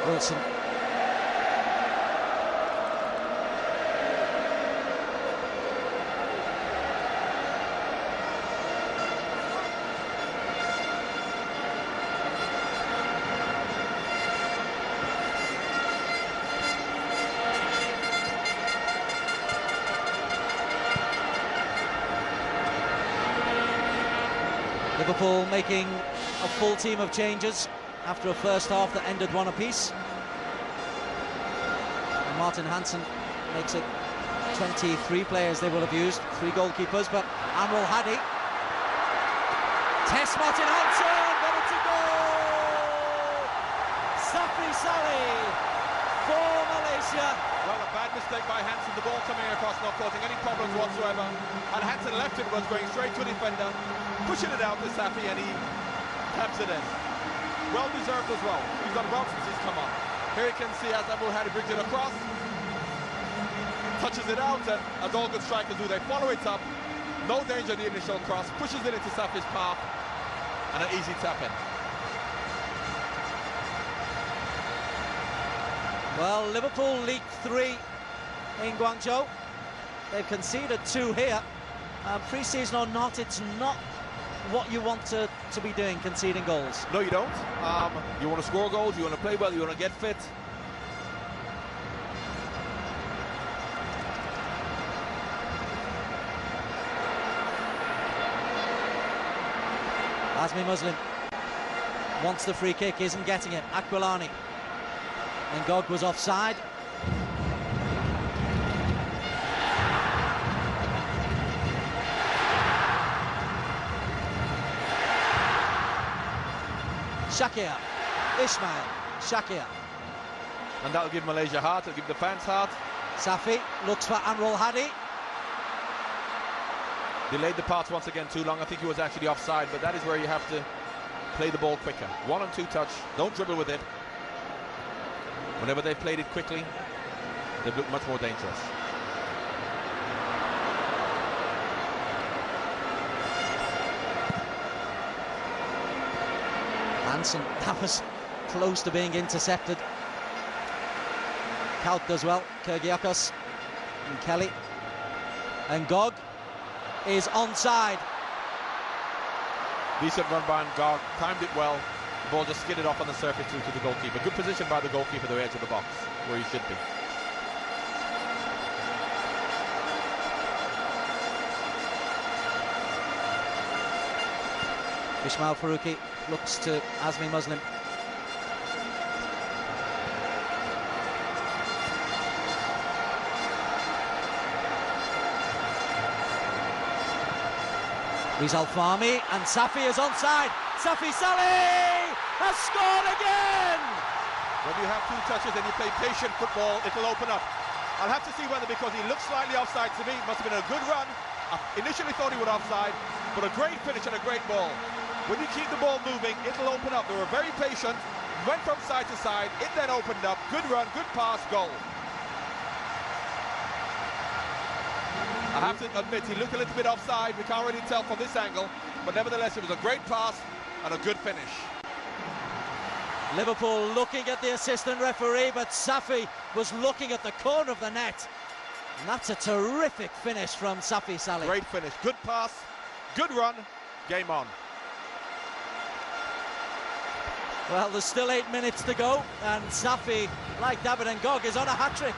Wilson. Liverpool making a full team of changes after a first half that ended 1 apiece. Martin Hansen makes it 23 players they will have used, 3 goalkeepers, but Amrul Hadi. Test Martin Hansen, but it's a goal! Safi Saleh for Malaysia. Well, a bad mistake by Hansen, the ball coming across, not causing any problems whatsoever. And Hansen left it, was going straight to the defender, pushing it out to Safi, and he taps it in. Well deserved as well. He's done well since he's come on. Here you can see as Amrul Hadi brings it across, touches it out, and as all good strikers do, they follow it up. No danger of the initial cross, pushes it into Safi's path, and an easy tap in. Well, Liverpool leaked 3 in Guangzhou. They've conceded 2 here. Pre-season or not, it's not what you want to be doing, conceding goals. No, you don't. You want to score goals, you want to play well, you want to get fit. Azmi Muslim wants the free kick, isn't getting it. Aquilani. And Gog was offside. Shakir, Ismail, Shakir. And that'll give Malaysia heart, it'll give the fans heart. Safi looks for Amrul Hadi. Delayed the pass once again too long. I think he was actually offside, but that is where you have to play the ball quicker. 1 and 2 touch, don't dribble with it. Whenever they've played it quickly, they've looked much more dangerous. Hansen, that was close to being intercepted. Kaut does well, Kyrgiakos and Kelly. And Gog is onside. Decent run by Gog, timed it well. The ball just skidded off on the surface through to the goalkeeper. Good position by the goalkeeper, the edge of the box, where he should be. Ismail Faruqi looks to Azmi Muslim. Rizal Fahmy, and Safi is onside. Safi Saleh has scored again! When you have 2 touches and you play patient football, it'll open up. I'll have to see whether, because he looks slightly offside to me, must have been a good run. I initially thought he would offside, but a great finish and a great ball. When you keep the ball moving, it'll open up. They were very patient, went from side to side, it then opened up. Good run, good pass, goal. I have to admit, he looked a little bit offside. We can't really tell from this angle, but nevertheless, it was a great pass and a good finish. Liverpool looking at the assistant referee, but Safi was looking at the corner of the net. And that's a terrific finish from Safi Saleh. Great finish, good pass, good run, game on. Well, there's still 8 minutes to go, and Safi, like David Ngog, is on a hat-trick.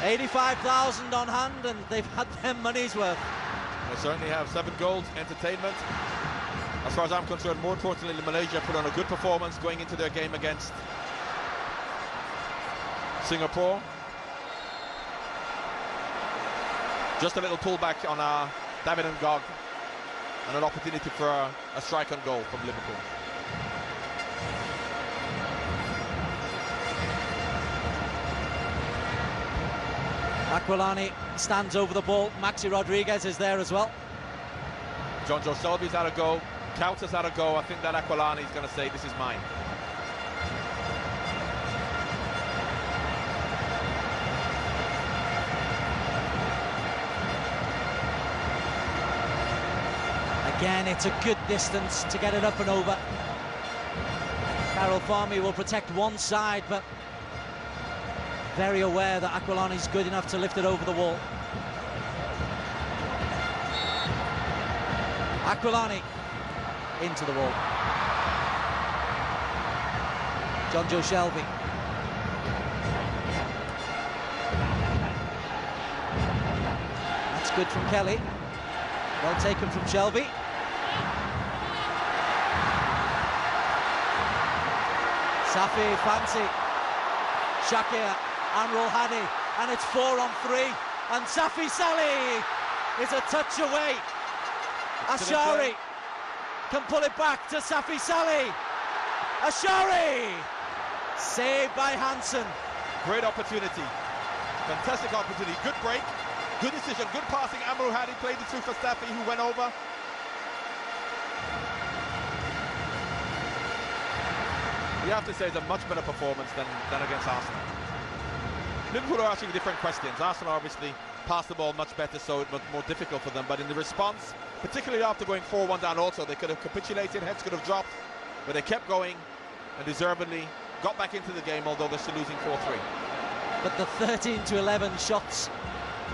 $85,000 on hand, and they've had their money's worth. They certainly have. 7 goals, entertainment. As far as I'm concerned, more importantly, Malaysia put on a good performance going into their game against Singapore. Just a little pullback on David Ngog, and an opportunity for a strike on goal from Liverpool. Aquilani stands over the ball. Maxi Rodriguez is there as well. John Joe Shelby's had a go. Couts has had a go. I think that Aquilani is going to say, this is mine. Again, it's a good distance to get it up and over. Carol Fahmy will protect one side, but very aware that Aquilani's good enough to lift it over the wall. Aquilani into the wall. John Joe Shelby. That's good from Kelly. Well taken from Shelby. Safi fancy. Shakir, Amrul Hadi, and it's 4 on 3. And Safi Saleh is a touch away. Ashari can pull it back to Safi Saleh. Ashari! Saved by Hansen. Great opportunity. Fantastic opportunity. Good break. Good decision. Good passing. Amrul Hadi played it through for Safi, who went over. You have to say it's a much better performance than against Arsenal. Liverpool are asking different questions. Arsenal obviously passed the ball much better, so it was more difficult for them. But in the response, particularly after going 4-1 down also, they could have capitulated, heads could have dropped, but they kept going and deservedly got back into the game, although they're still losing 4-3. But the 13-11 shots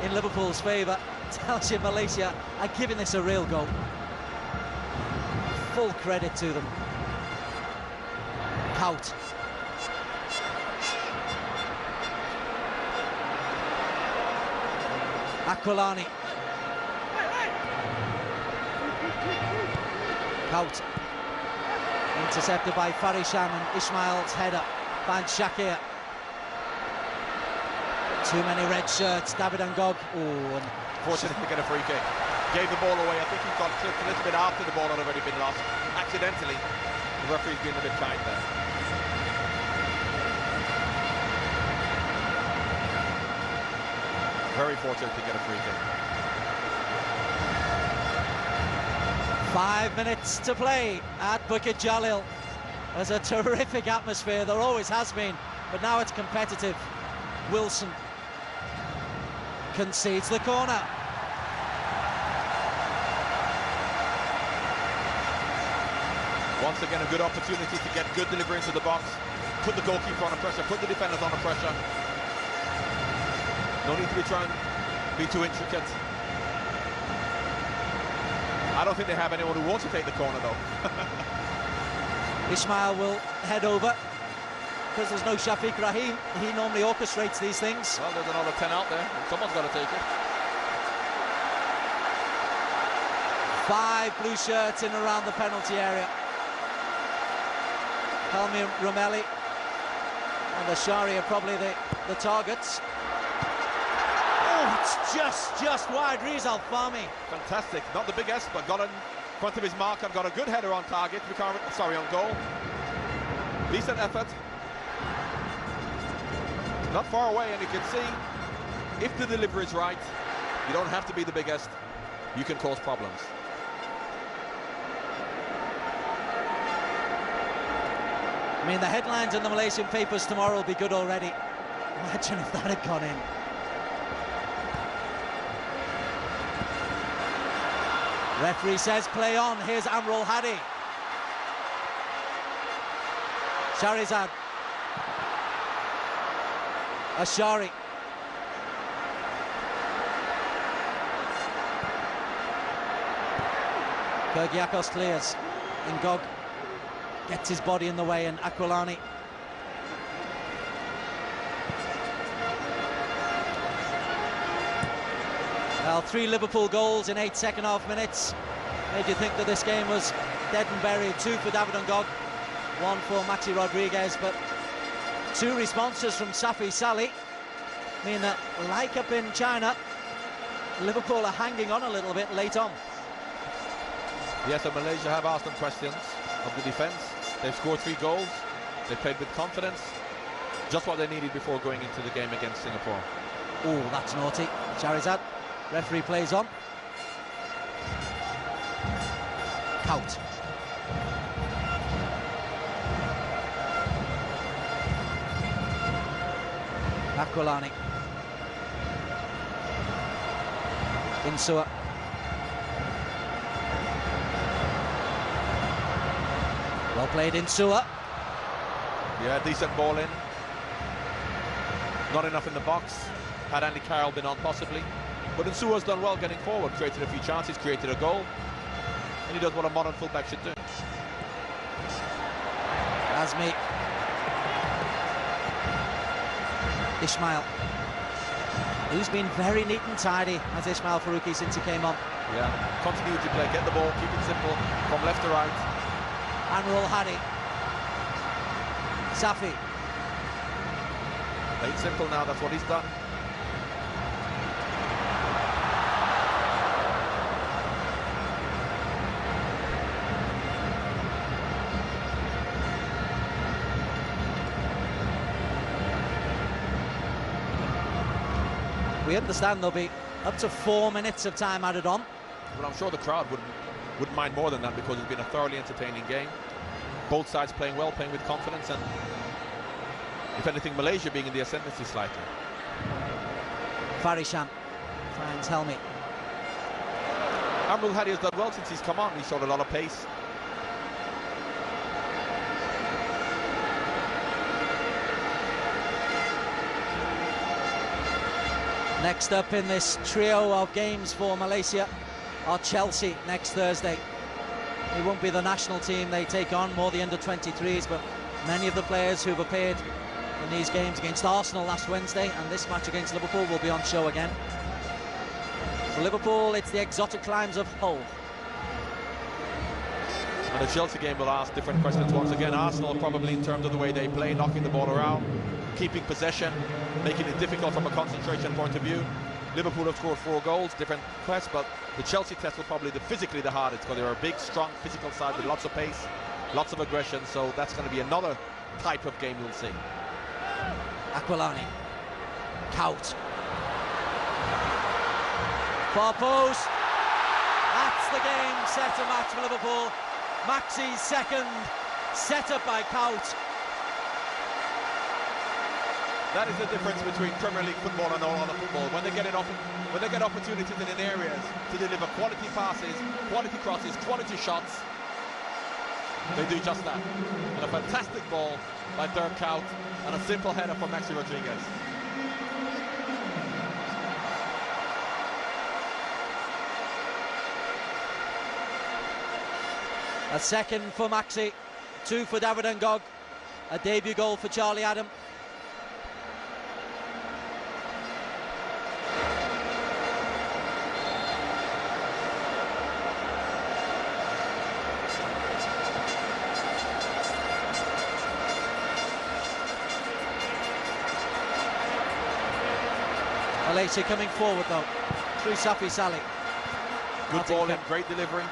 in Liverpool's favour tells you Malaysia are giving this a real go. Full credit to them. Out. Aquilani. Out. Intercepted by Farishan, and Ismail's header finds Shakir. Too many red shirts. David Ngog. Oh, fortunate to get a free kick. Gave the ball away. I think he got clipped a little bit after the ball had already been lost. Accidentally. The referee's been a bit kind there. Very fortunate to get a free kick. 5 minutes to play at Bukit Jalil. There's a terrific atmosphere, there always has been, but now it's competitive. Wilson concedes the corner. Once again, a good opportunity to get good delivery into the box, put the goalkeeper under pressure, put the defenders under pressure. No need to be trying to be too intricate. I don't think they have anyone who wants to take the corner though. Ismail will head over because there's no Shafiq Rahim. He normally orchestrates these things. Well, there's another 10 out there. Someone's got to take it. 5 blue shirts in around the penalty area. Helmi Romelli and Ashari are probably the targets. Oh, it's just wide. Rizal Fahmy. Fantastic. Not the biggest, but got in front of his mark and got a good header on target. On goal. Decent effort. Not far away, and you can see if the delivery is right, you don't have to be the biggest. You can cause problems. I mean, the headlines in the Malaysian papers tomorrow will be good already. Imagine if that had gone in. Referee says play on. Here's Amrul Hadi. Sharizad. Ashari. Kyrgiakos clears. Ngog gets his body in the way, and Aquilani. Well, 3 Liverpool goals in 8 second-half minutes. Made you think that this game was dead and buried. 2 for David Ngog, 1 for Maxi Rodriguez, but 2 responses from Safi Salih mean that, like up in China, Liverpool are hanging on a little bit late on. Yes, and Malaysia have asked them questions of the defence. They've scored 3 goals. They played with confidence. Just what they needed before going into the game against Singapore. Oh, that's naughty. Sharizad. Referee plays on. Out. Aquilani. Insua. Well played, Insua. Yeah, decent ball in. Not enough in the box. Had Andy Carroll been on, possibly. But Insua's done well getting forward. Created a few chances, created a goal. And he does what a modern fullback should do. Azmi. Ismail. He's been very neat and tidy as Ismail Faruqi since he came on. Yeah, continuity play, get the ball, keep it simple, from left to right. Anrul Hadi. Safi. Play it simple now, that's what he's done. We understand there'll be up to 4 minutes of time added on. But I'm sure the crowd wouldn't mind more than that, because it's been a thoroughly entertaining game. Both sides playing well, playing with confidence, and if anything, Malaysia being in the ascendancy slightly. Farishan finds Helmi. Amrul Hadi has done well since he's come on. He showed a lot of pace. Next up in this trio of games for Malaysia are Chelsea next Thursday. It won't be the national team they take on, more the under-23s, but many of the players who've appeared in these games against Arsenal last Wednesday and this match against Liverpool will be on show again. For Liverpool, it's the exotic climes of Hull. And the Chelsea game will ask different questions once again. Arsenal probably in terms of the way they play, knocking the ball around, keeping possession, making it difficult from a concentration point of view. Liverpool have scored 4 goals, different quests, but the Chelsea test will probably be physically the hardest because they're a big, strong, physical side with lots of pace, lots of aggression, so that's going to be another type of game you'll see. Aquilani. Kaut. Far post. That's the game setter match for Liverpool. Maxi's second, set up by Kaut. That is the difference between Premier League football and all other football. When they get opportunities in areas to deliver quality passes, quality crosses, quality shots, they do just that. And a fantastic ball by Dirk Kuyt and a simple header from Maxi Rodriguez. A second for Maxi, 2 for David Ngog, a debut goal for Charlie Adam. Malaysia coming forward though, through Safi Saleh. Good ball in, great delivery.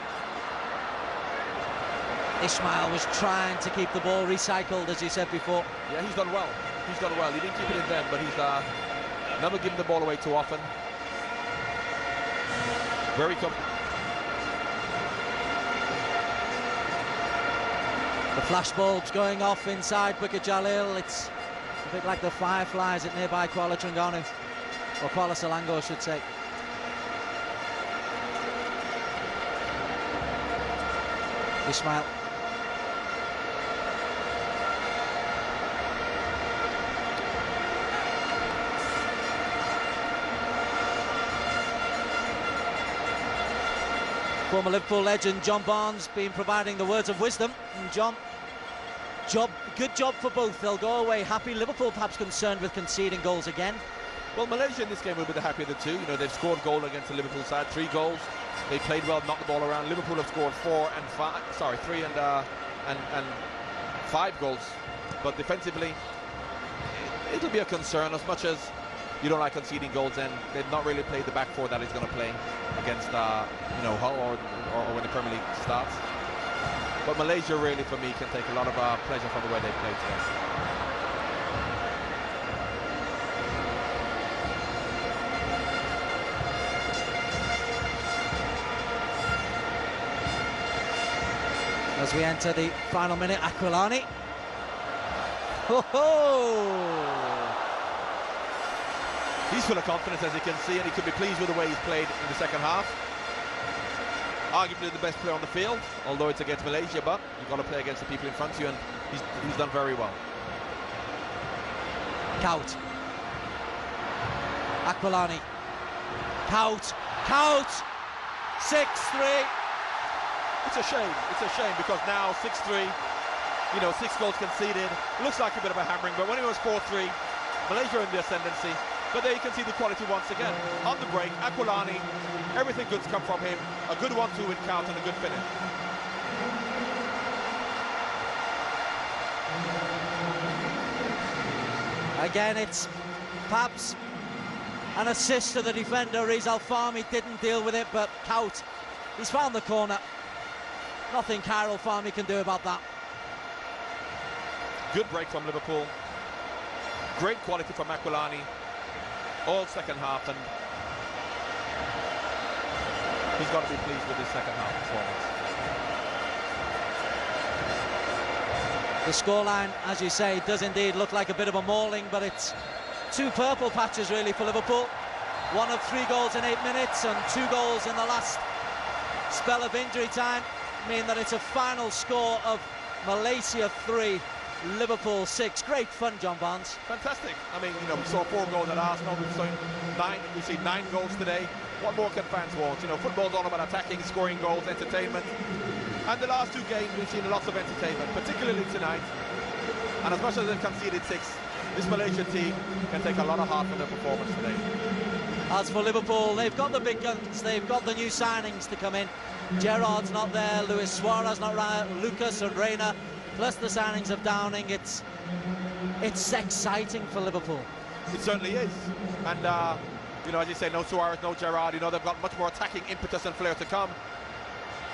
Ismail was trying to keep the ball recycled, as you said before. Yeah, he's done well. He's done well. He didn't keep it in then, but he's never given the ball away too often. Very comfortable. The flashbulbs going off inside Bukit Jalil. It's a bit like the fireflies at nearby Kuala Terengganu, or Kuala Selangor, I should say. Ismail. Former Liverpool legend John Barnes been providing the words of wisdom. And John, good job for both. They'll go away happy. Liverpool perhaps concerned with conceding goals again. Well, Malaysia in this game will be the happier of the two. You know, they've scored goal against the Liverpool side, 3 goals. They played well, knocked the ball around. Liverpool have scored 3 and 5 goals. But defensively, it'll be a concern. As much as you don't like conceding goals, then they've not really played the back 4 that is going to play against Hull or when the Premier League starts. But Malaysia really, for me, can take a lot of pleasure from the way they play today. As we enter the final minute, Aquilani. Ho-ho! He's full of confidence, as you can see, and he could be pleased with the way he's played in the second half. Arguably the best player on the field, although it's against Malaysia, but you've got to play against the people in front of you, and he's done very well. Kaut. Aquilani. Kaut. 6-3. It's a shame because now 6-3, 6 goals conceded. Looks like a bit of a hammering, but when it was 4-3, Malaysia in the ascendancy. But there you can see the quality once again. On the break, Aquilani, everything good's come from him. A good 1-2 with Kaut and a good finish. Again, it's perhaps an assist to the defender. Rizal Fahmy didn't deal with it, but Kaut, he's found the corner. Nothing Kyril Fahmy can do about that. Good break from Liverpool. Great quality from Aquilani. All second half, and he's got to be pleased with his second half performance. The scoreline, as you say, does indeed look like a bit of a mauling, but it's 2 purple patches really for Liverpool. 1 of 3 goals in 8 minutes and 2 goals in the last spell of injury time mean that it's a final score of Malaysia 3, Liverpool 6. Great fun, John Barnes. Fantastic. I mean, we saw 4 goals at Arsenal. We've seen 9 goals today. What more can fans want? Football's all about attacking, scoring goals, entertainment. And the last 2 games, we've seen lots of entertainment, particularly tonight. And as much as they've conceded 6, this Malaysia team can take a lot of heart from their performance today. As for Liverpool, they've got the big guns, they've got the new signings to come in. Gerrard's not there, Luis Suarez not right, Lucas and Reina, plus the signings of Downing. It's exciting for Liverpool. It certainly is. And, you know, as you say, no Suarez, no Gerrard. You know, they've got much more attacking impetus and flair to come.